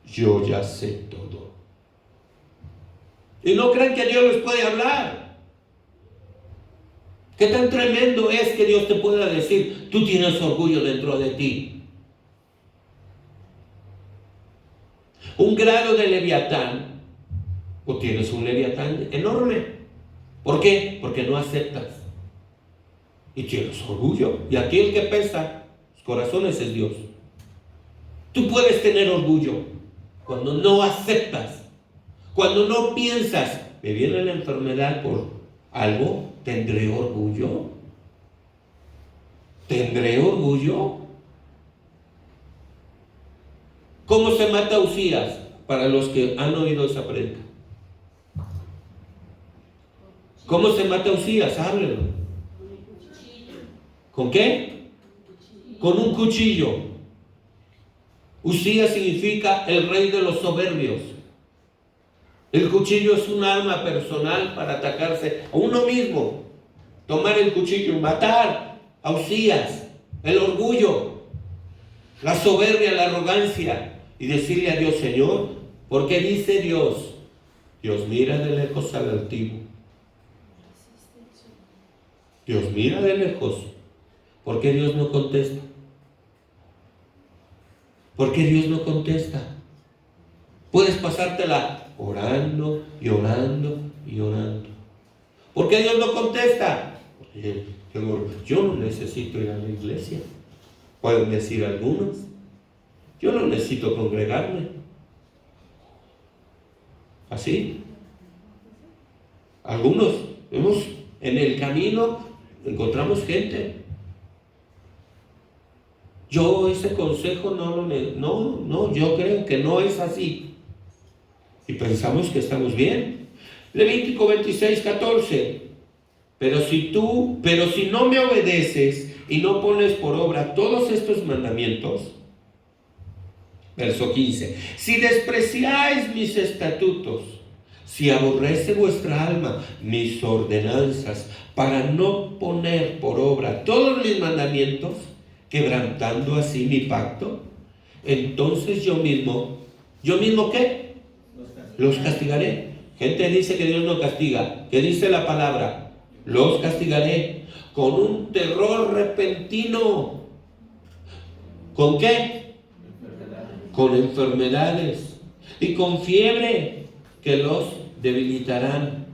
yo ya sé todo. Y no creen que Dios les puede hablar. ¿Qué tan tremendo es que Dios te pueda decir, tú tienes orgullo dentro de ti? Un grado de leviatán, o tienes un leviatán enorme. ¿Por qué? Porque no aceptas. Y tienes orgullo. Y aquí el que pesa los corazones es Dios. Tú puedes tener orgullo cuando no aceptas, cuando no piensas, me viene la enfermedad por algo, ¿tendré orgullo? ¿Tendré orgullo? ¿Cómo se mata Usías? Para los que han oído esa predica. ¿Cómo se mata Usías? Háblenlo. ¿Con qué? Con un cuchillo. Usías significa el rey de los soberbios. El cuchillo es un arma personal para atacarse a uno mismo. Tomar el cuchillo y matar a Usías. El orgullo, la soberbia, la arrogancia. Y decirle a Dios, Señor, porque dice Dios, Dios mira de lejos al altivo. Dios mira de lejos. ¿Por qué Dios no contesta? ¿Por qué Dios no contesta? Puedes pasártela orando y orando y orando. ¿Por qué Dios no contesta? Porque yo no necesito ir a la iglesia. Pueden decir algunos. Yo no necesito congregarme. ¿Así? Algunos en el camino encontramos gente. Yo ese consejo yo creo que no es así. Y pensamos que estamos bien. Levítico 26:14. Pero si no me obedeces y no pones por obra todos estos mandamientos. Verso 15. Si despreciáis mis estatutos, si aborrece vuestra alma mis ordenanzas, para no poner por obra todos mis mandamientos, quebrantando así mi pacto, entonces yo mismo ¿qué? Los castigaré. Gente dice que Dios no castiga. ¿Qué dice la palabra? Los castigaré con un terror repentino. ¿Con qué? Con enfermedades y con fiebre que los debilitarán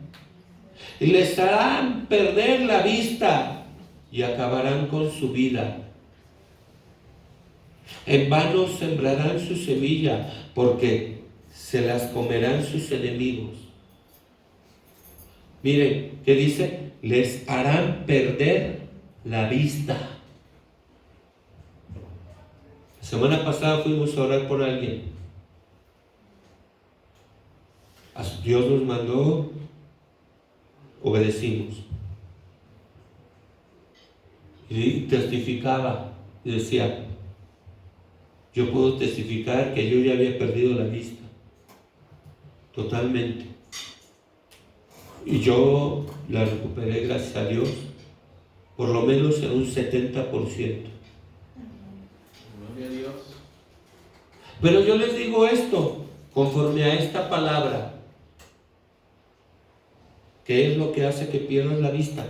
y les harán perder la vista y acabarán con su vida. En vano sembrarán su semilla, porque se las comerán sus enemigos. Miren, ¿qué dice? Les harán perder la vista. La semana pasada fuimos a orar por alguien. Dios nos mandó, obedecimos. Y testificaba y decía, yo puedo testificar que yo ya había perdido la vista totalmente, y yo la recuperé, gracias a Dios, por lo menos en un 70%.
Gloria a Dios.
Pero yo les digo esto, conforme a esta palabra, ¿qué es lo que hace que pierdas la vista?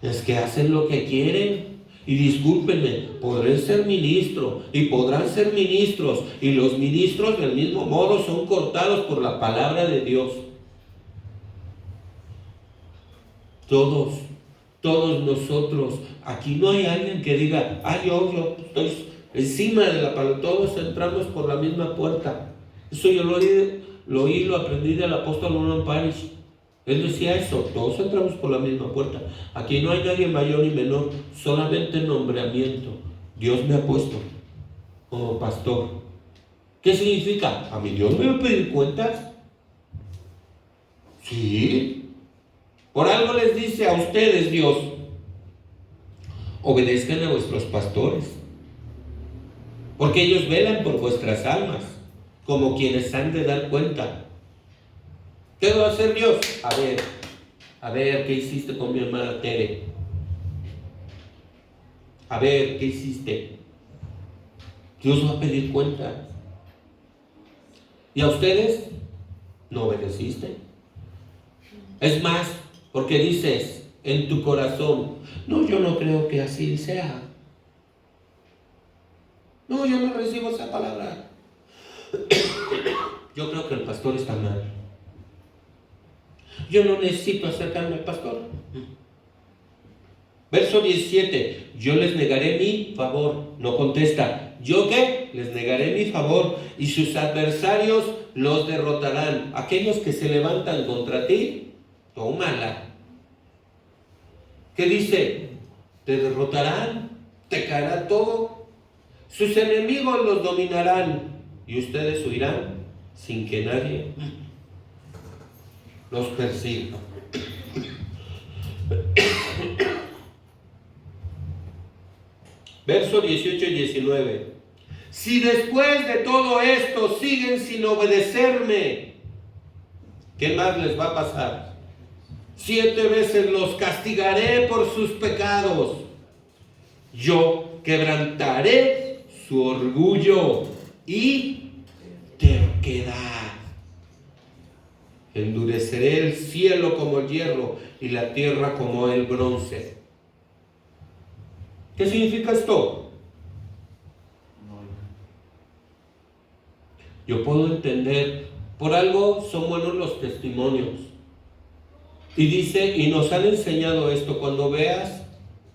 Es que hacen lo que quieren. Y discúlpenme, podré ser ministro y podrán ser ministros, y los ministros del mismo modo son cortados por la palabra de Dios. Todos nosotros, aquí no hay alguien que diga, yo estoy encima de la palabra. Todos entramos por la misma puerta. Eso yo lo aprendí del apóstol Norman Parish. Él decía eso, todos entramos por la misma puerta. Aquí no hay nadie mayor ni menor, solamente nombramiento. Dios me ha puesto como pastor. ¿Qué significa? ¿A mí Dios me va a pedir cuentas? Sí. Por algo les dice a ustedes Dios, obedezcan a vuestros pastores, porque ellos velan por vuestras almas, como quienes han de dar cuenta. ¿Qué va a hacer Dios? A ver, ¿qué hiciste con mi hermana Tere? A ver, ¿qué hiciste? Dios va a pedir cuentas. ¿Y a ustedes? ¿No obedeciste? Es más, porque dices en tu corazón, no, yo no creo que así sea. No, yo no recibo esa palabra. Yo creo que el pastor está mal. Yo no necesito acercarme al pastor. Verso 17, yo les negaré mi favor. No contesta, ¿yo qué? Les negaré mi favor y sus adversarios los derrotarán. Aquellos que se levantan contra ti, tómala. ¿Qué dice? Te derrotarán, te caerá todo. Sus enemigos los dominarán y ustedes huirán sin que nadie los persiga. Verso 18 y 19. Si después de todo esto siguen sin obedecerme, ¿qué más les va a pasar? 7 veces los castigaré por sus pecados. Yo quebrantaré su orgullo y terquedad. Endureceré el cielo como el hierro y la tierra como el bronce. ¿Qué significa esto? Yo puedo entender, por algo son buenos los testimonios. Y dice, y nos han enseñado esto, cuando veas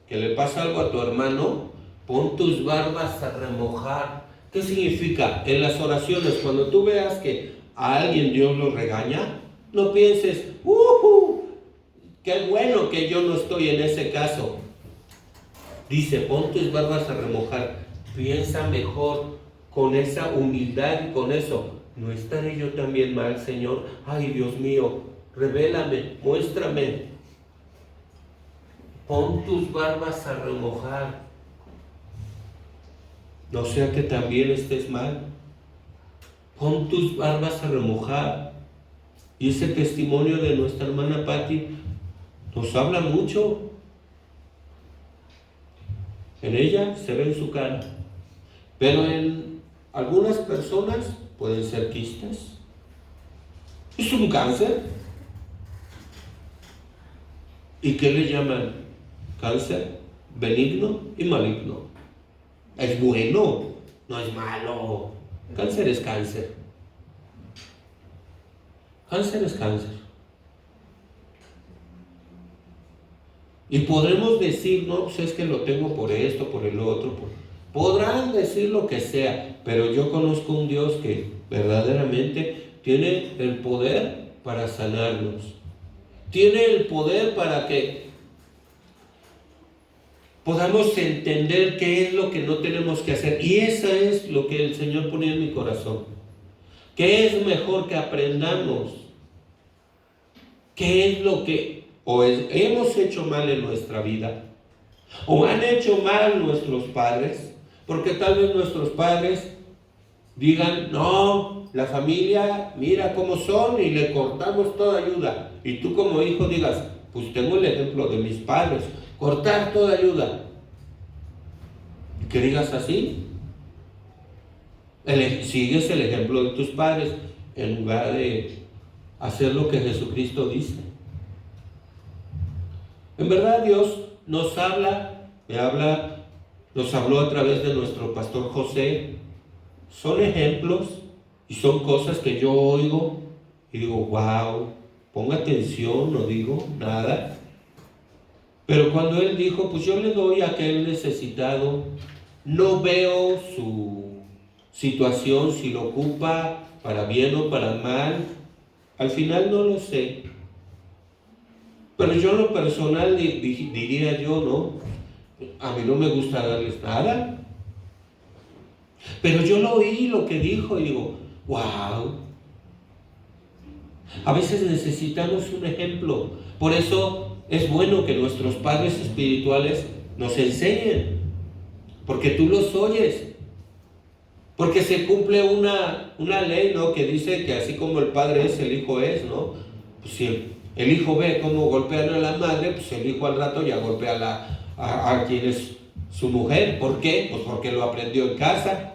que le pasa algo a tu hermano, pon tus barbas a remojar. ¿Qué significa? En las oraciones, cuando tú veas que a alguien Dios lo regaña, no pienses, qué bueno que yo no estoy en ese caso. Dice, pon tus barbas a remojar. Piensa mejor con esa humildad y con eso. ¿No estaré yo también mal, Señor? Ay, Dios mío, revélame, muéstrame. Pon tus barbas a remojar. No sea que también estés mal. Pon tus barbas a remojar. Y ese testimonio de nuestra hermana Patti nos habla mucho. En ella se ve en su cara. Pero en algunas personas pueden ser quistes. Es un cáncer. ¿Y qué le llaman? Cáncer benigno y maligno. Es bueno, no es malo. Cáncer es cáncer. Cáncer es cáncer. Y podremos decir, no, pues es que lo tengo por esto, por el otro. Podrán decir lo que sea, pero yo conozco un Dios que verdaderamente tiene el poder para sanarnos. Tiene el poder para que podamos entender qué es lo que no tenemos que hacer. Y eso es lo que el Señor ponía en mi corazón. ¿Qué es mejor que aprendamos? ¿Qué es lo que hemos hecho mal en nuestra vida? ¿O han hecho mal nuestros padres? Porque tal vez nuestros padres digan, no, la familia, mira cómo son y le cortamos toda ayuda. Y tú como hijo digas, pues tengo el ejemplo de mis padres, cortar toda ayuda. Y que digas así, sigues el ejemplo de tus padres en lugar de hacer lo que Jesucristo dice. En verdad Dios nos nos habló a través de nuestro pastor José. Son ejemplos y son cosas que yo oigo y digo, wow, ponga atención, no digo nada. Pero cuando él dijo, pues yo le doy a aquel necesitado, no veo su situación, si lo ocupa para bien o para mal, al final no lo sé. Pero yo en lo personal diría yo, no, a mí no me gusta darles nada. Pero yo lo oí lo que dijo y digo, wow. A veces necesitamos un ejemplo. Por eso es bueno que nuestros padres espirituales nos enseñen. Porque tú los oyes. Porque se cumple una ley, ¿no? Que dice que así como el padre es, el hijo es, ¿no? Pues si el hijo ve cómo golpean a la madre, pues el hijo al rato ya golpea a quien es su mujer. ¿Por qué? Pues porque lo aprendió en casa.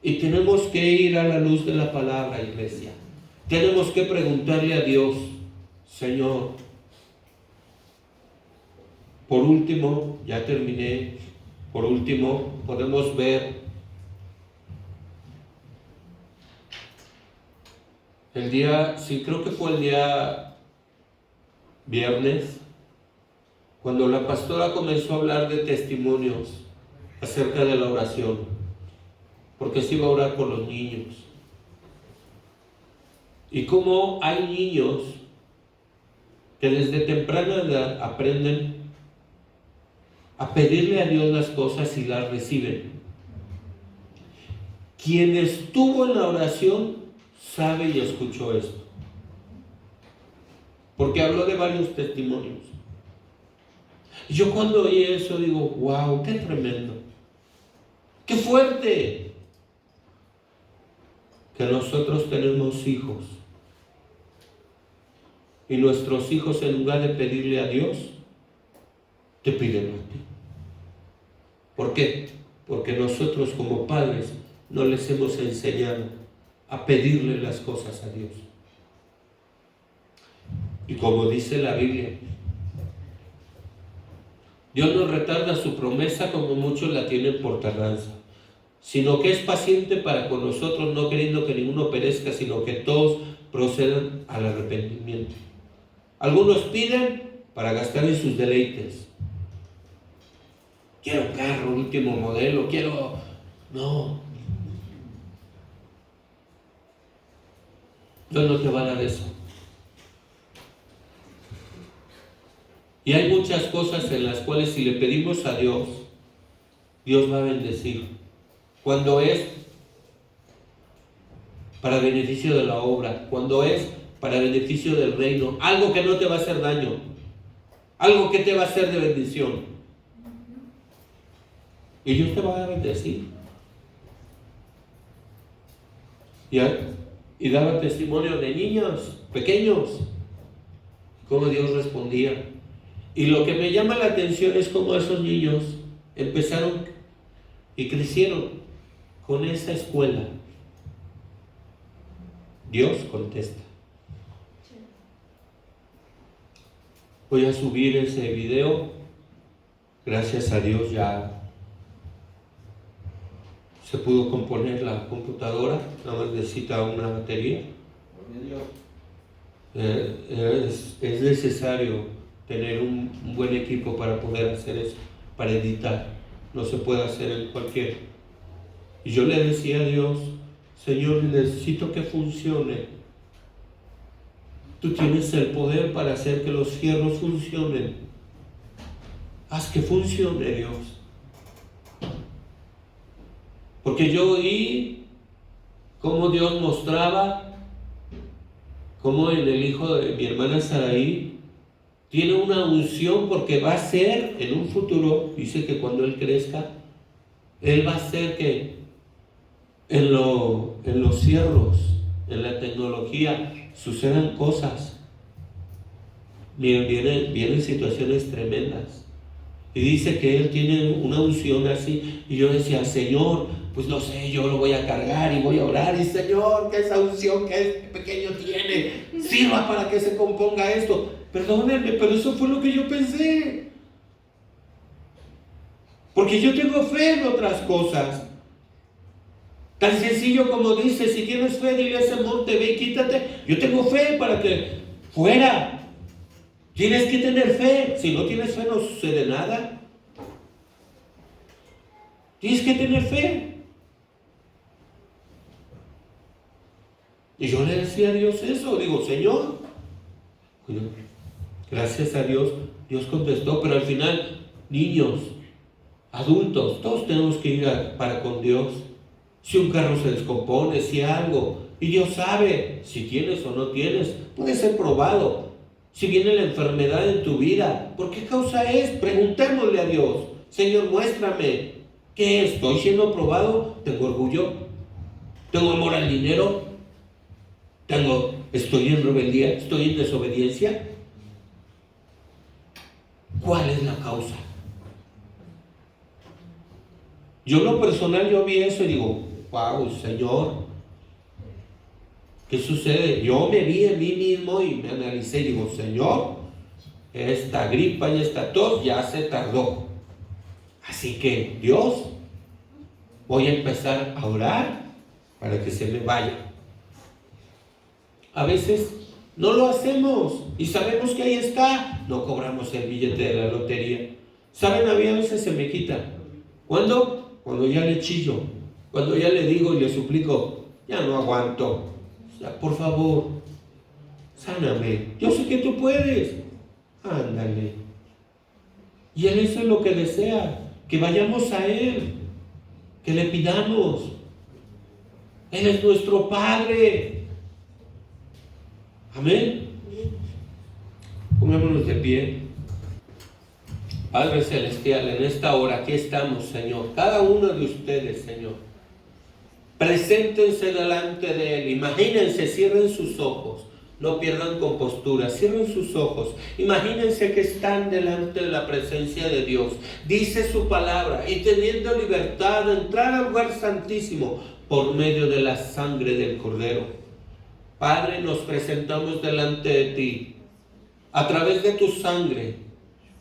Y tenemos que ir a la luz de la palabra, iglesia. Tenemos que preguntarle a Dios, Señor. Por último, ya terminé. Por último, podemos ver sí, creo que fue el día viernes, cuando la pastora comenzó a hablar de testimonios acerca de la oración, porque se iba a orar por los niños. Y cómo hay niños que desde temprana edad aprenden a pedirle a Dios las cosas y las reciben. Quien estuvo en la oración sabe y escuchó esto, porque habló de varios testimonios. Y yo cuando oí eso digo, wow, qué tremendo, qué fuerte, que nosotros tenemos hijos y nuestros hijos, en lugar de pedirle a Dios, te piden a ti. ¿Por qué? Porque nosotros como padres no les hemos enseñado a pedirle las cosas a Dios. Y como dice la Biblia, Dios no retarda su promesa como muchos la tienen por tardanza, sino que es paciente para con nosotros, no queriendo que ninguno perezca, sino que todos procedan al arrepentimiento. Algunos piden para gastar en sus deleites. Quiero un carro, último modelo, No. Dios no te va a dar eso. Y hay muchas cosas en las cuales si le pedimos a Dios, Dios va a bendecir. Cuando es para beneficio de la obra, cuando es para beneficio del reino, algo que no te va a hacer daño, algo que te va a hacer de bendición. Y Dios te va a bendecir. Y daba testimonio de niños pequeños, cómo Dios respondía. Y lo que me llama la atención es cómo esos niños empezaron y crecieron con esa escuela. Dios contesta. Voy a subir ese video. Gracias a Dios ya se pudo componer la computadora, nada más necesita una batería. Es necesario tener un buen equipo para poder hacer eso, para editar. No se puede hacer en cualquier. Y yo le decía a Dios, Señor, necesito que funcione. Tú tienes el poder para hacer que los fierros funcionen. Haz que funcione, Dios. Porque yo oí cómo Dios mostraba cómo en el hijo de mi hermana Saraí tiene una unción, porque va a ser en un futuro, dice que cuando él crezca, él va a hacer que en los cierros, en la tecnología, sucedan cosas. Vienen situaciones tremendas. Y dice que él tiene una unción así. Y yo decía, Señor, pues no sé, yo lo voy a cargar y voy a orar. Y Señor, que esa unción que este pequeño tiene sirva para que se componga esto. Perdónenme, pero eso fue lo que yo pensé. Porque yo tengo fe en otras cosas. Tan sencillo como dice, si tienes fe, dile a ese monte, ve y quítate. Yo tengo fe para que fuera. Tienes que tener fe. Si no tienes fe, no sucede nada. Tienes que tener fe. Y yo le decía a Dios eso. Digo, Señor, gracias a Dios, Dios contestó. Pero al final, niños, adultos, todos tenemos que ir para con Dios. Si un carro se descompone, si algo, y Dios sabe si tienes o no tienes, puede ser probado. Si viene la enfermedad en tu vida, ¿por qué causa es? Preguntémosle a Dios, Señor, muéstrame, ¿qué es? ¿Estoy siendo probado? ¿Tengo orgullo? ¿Tengo amor al dinero? ¿Estoy en rebeldía? ¿Estoy en desobediencia? ¿Cuál es la causa? Yo en lo personal, yo vi eso y digo, wow, Señor, ¿qué sucede? Yo me vi en mí mismo y me analicé y digo, Señor, esta gripa y esta tos ya se tardó. Así que, Dios, voy a empezar a orar para que se me vaya. A veces no lo hacemos y sabemos que ahí está. No cobramos el billete de la lotería. ¿Saben? A mí a veces se me quita. ¿Cuándo? Cuando ya le chillo. Cuando ya le digo y le suplico, ya no aguanto. O sea, por favor, sáname. Yo sé que tú puedes. Ándale. Y Él eso es lo que desea. Que vayamos a Él. Que le pidamos. Él es nuestro Padre. Amén. Pongámonos de pie. Padre Celestial, en esta hora aquí estamos, Señor. Cada uno de ustedes, Señor. Preséntense delante de Él. Imagínense, cierren sus ojos. No pierdan compostura, cierren sus ojos. Imagínense que están delante de la presencia de Dios. Dice su palabra, y teniendo libertad de entrar al lugar santísimo por medio de la sangre del Cordero. Padre, nos presentamos delante de ti a través de tu sangre.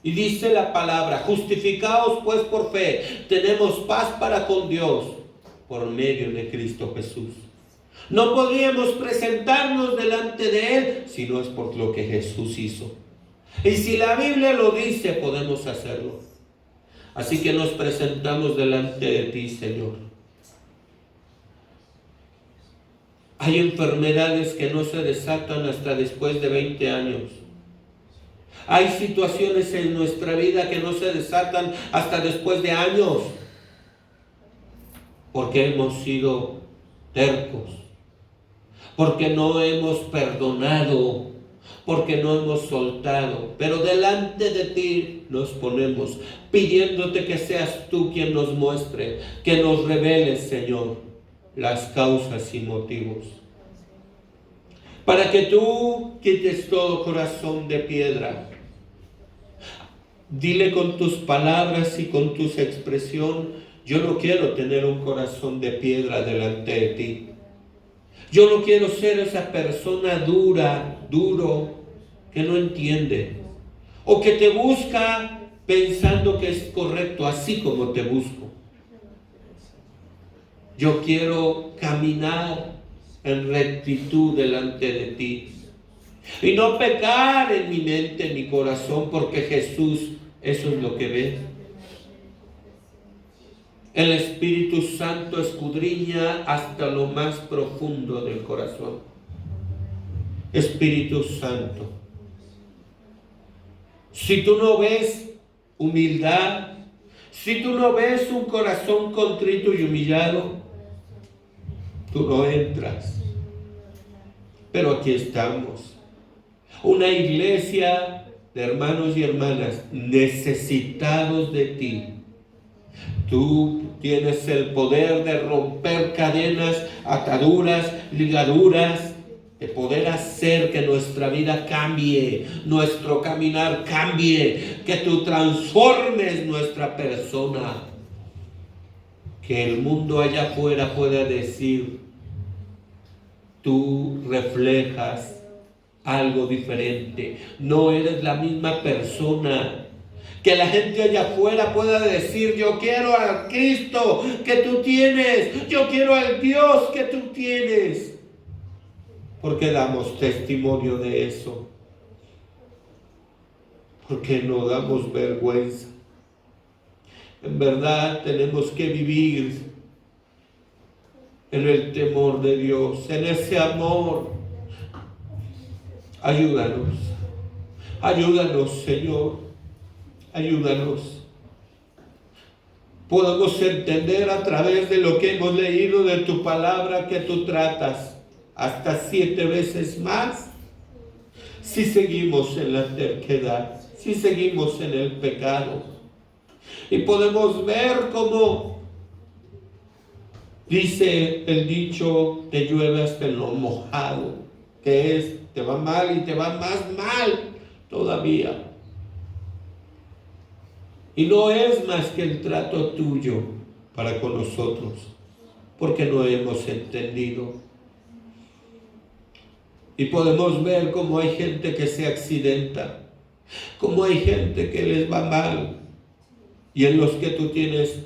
Y dice la palabra, justificaos pues por fe, tenemos paz para con Dios por medio de Cristo Jesús. No podríamos presentarnos delante de Él si no es por lo que Jesús hizo. Y si la Biblia lo dice, podemos hacerlo. Así que nos presentamos delante de ti, Señor. Hay enfermedades que no se desatan hasta después de 20 años. Hay situaciones en nuestra vida que no se desatan hasta después de años. Porque hemos sido tercos. Porque no hemos perdonado, porque no hemos soltado. Pero delante de ti nos ponemos, pidiéndote que seas tú quien nos muestre, que nos reveles, Señor, las causas y motivos. Para que tú quites todo corazón de piedra. Dile con tus palabras y con tu expresión, yo no quiero tener un corazón de piedra delante de ti. Yo no quiero ser esa persona duro, que no entiende. O que te busca pensando que es correcto, así como te busco. Yo quiero caminar en rectitud delante de ti. Y no pecar en mi mente, en mi corazón, porque Jesús, eso es lo que ve. El Espíritu Santo escudriña hasta lo más profundo del corazón. Espíritu Santo, si tú no ves humildad, si tú no ves un corazón contrito y humillado, tú no entras. Pero aquí estamos. Una iglesia de hermanos y hermanas necesitados de ti. Tú tienes el poder de romper cadenas, ataduras, ligaduras, de poder hacer que nuestra vida cambie, nuestro caminar cambie, que tú transformes nuestra persona. Que el mundo allá afuera pueda decir, tú reflejas algo diferente, no eres la misma persona. Que la gente allá afuera pueda decir, yo quiero al Cristo que tú tienes, yo quiero al Dios que tú tienes. Porque damos testimonio de eso. Porque no damos vergüenza. En verdad tenemos que vivir en el temor de Dios, en ese amor. Ayúdanos, Señor. Ayúdanos. Podemos entender a través de lo que hemos leído de tu palabra que tú tratas hasta 7 veces más si seguimos en la terquedad, si seguimos en el pecado. Y podemos ver cómo dice el dicho, te llueve hasta en lo mojado, que es, te va mal y te va más mal todavía. Y no es más que el trato tuyo para con nosotros, porque no hemos entendido. Y podemos ver cómo hay gente que se accidenta, cómo hay gente que les va mal, y en los que tú tienes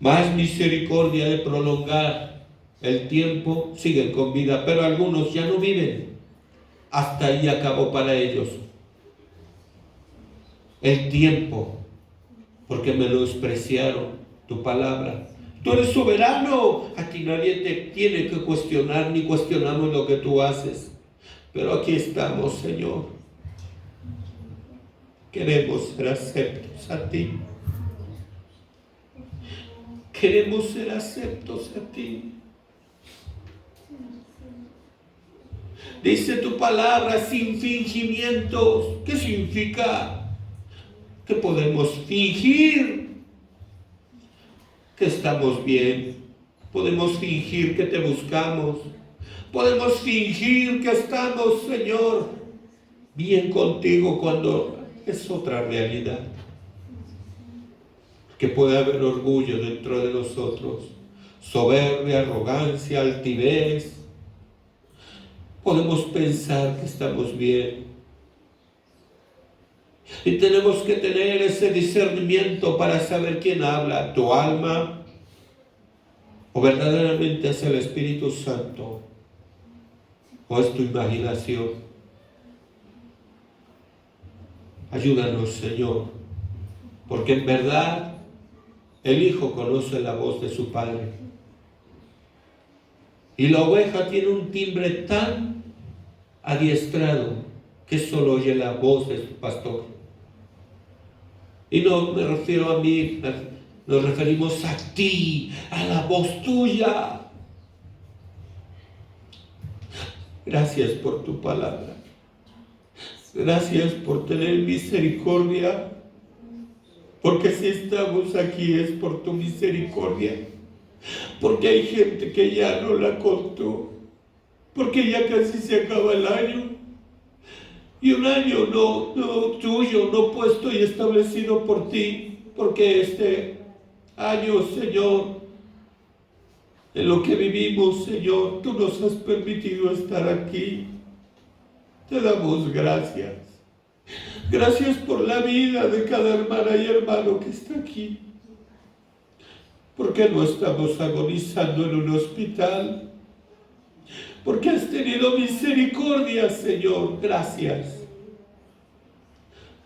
más misericordia de prolongar el tiempo, siguen con vida, pero algunos ya no viven. Hasta ahí acabó para ellos el tiempo, porque me lo despreciaron, tu palabra. Tú eres soberano, a ti nadie te tiene que cuestionar, ni cuestionamos lo que tú haces. Pero aquí estamos, Señor. Queremos ser aceptos a ti. Queremos ser aceptos a ti. Dice tu palabra, sin fingimientos. ¿Qué significa? Que podemos fingir que estamos bien. Podemos fingir que te buscamos. Podemos fingir que estamos, Señor, bien contigo cuando es otra realidad. Que puede haber orgullo dentro de nosotros, soberbia, arrogancia, altivez. Podemos pensar que estamos bien. Y tenemos que tener ese discernimiento para saber quién habla, tu alma o verdaderamente es el Espíritu Santo o es tu imaginación. Ayúdanos, Señor, porque en verdad el Hijo conoce la voz de su Padre. Y la oveja tiene un timbre tan adiestrado que solo oye la voz de su pastor. Y no me refiero a mí, nos referimos a ti, a la voz tuya. Gracias por tu palabra. Gracias por tener misericordia. Porque si estamos aquí es por tu misericordia. Porque hay gente que ya no la contó. Porque ya casi se acaba el año. Y un año no tuyo, no puesto y establecido por ti. Porque este año, Señor, en lo que vivimos, Señor, tú nos has permitido estar aquí. Te damos gracias. Gracias por la vida de cada hermana y hermano que está aquí. Porque no estamos agonizando en un hospital. Porque has tenido misericordia, Señor. Gracias.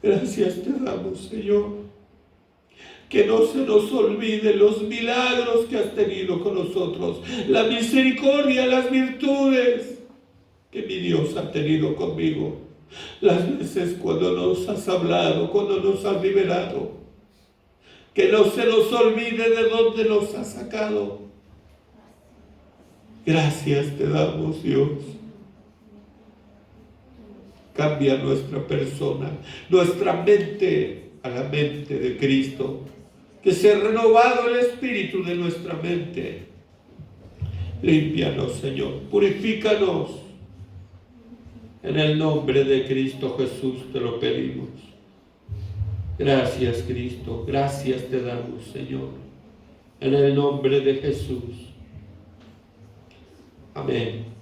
Gracias te damos, Señor. Que no se nos olvide los milagros que has tenido con nosotros. La misericordia, las virtudes que mi Dios ha tenido conmigo. Las veces cuando nos has hablado, cuando nos has liberado. Que no se nos olvide de dónde nos has sacado. Gracias te damos, Dios. Cambia nuestra persona, nuestra mente a la mente de Cristo. Que sea renovado el espíritu de nuestra mente. Límpianos, Señor. Purifícanos. En el nombre de Cristo Jesús te lo pedimos. Gracias, Cristo. Gracias te damos, Señor. En el nombre de Jesús. Amén.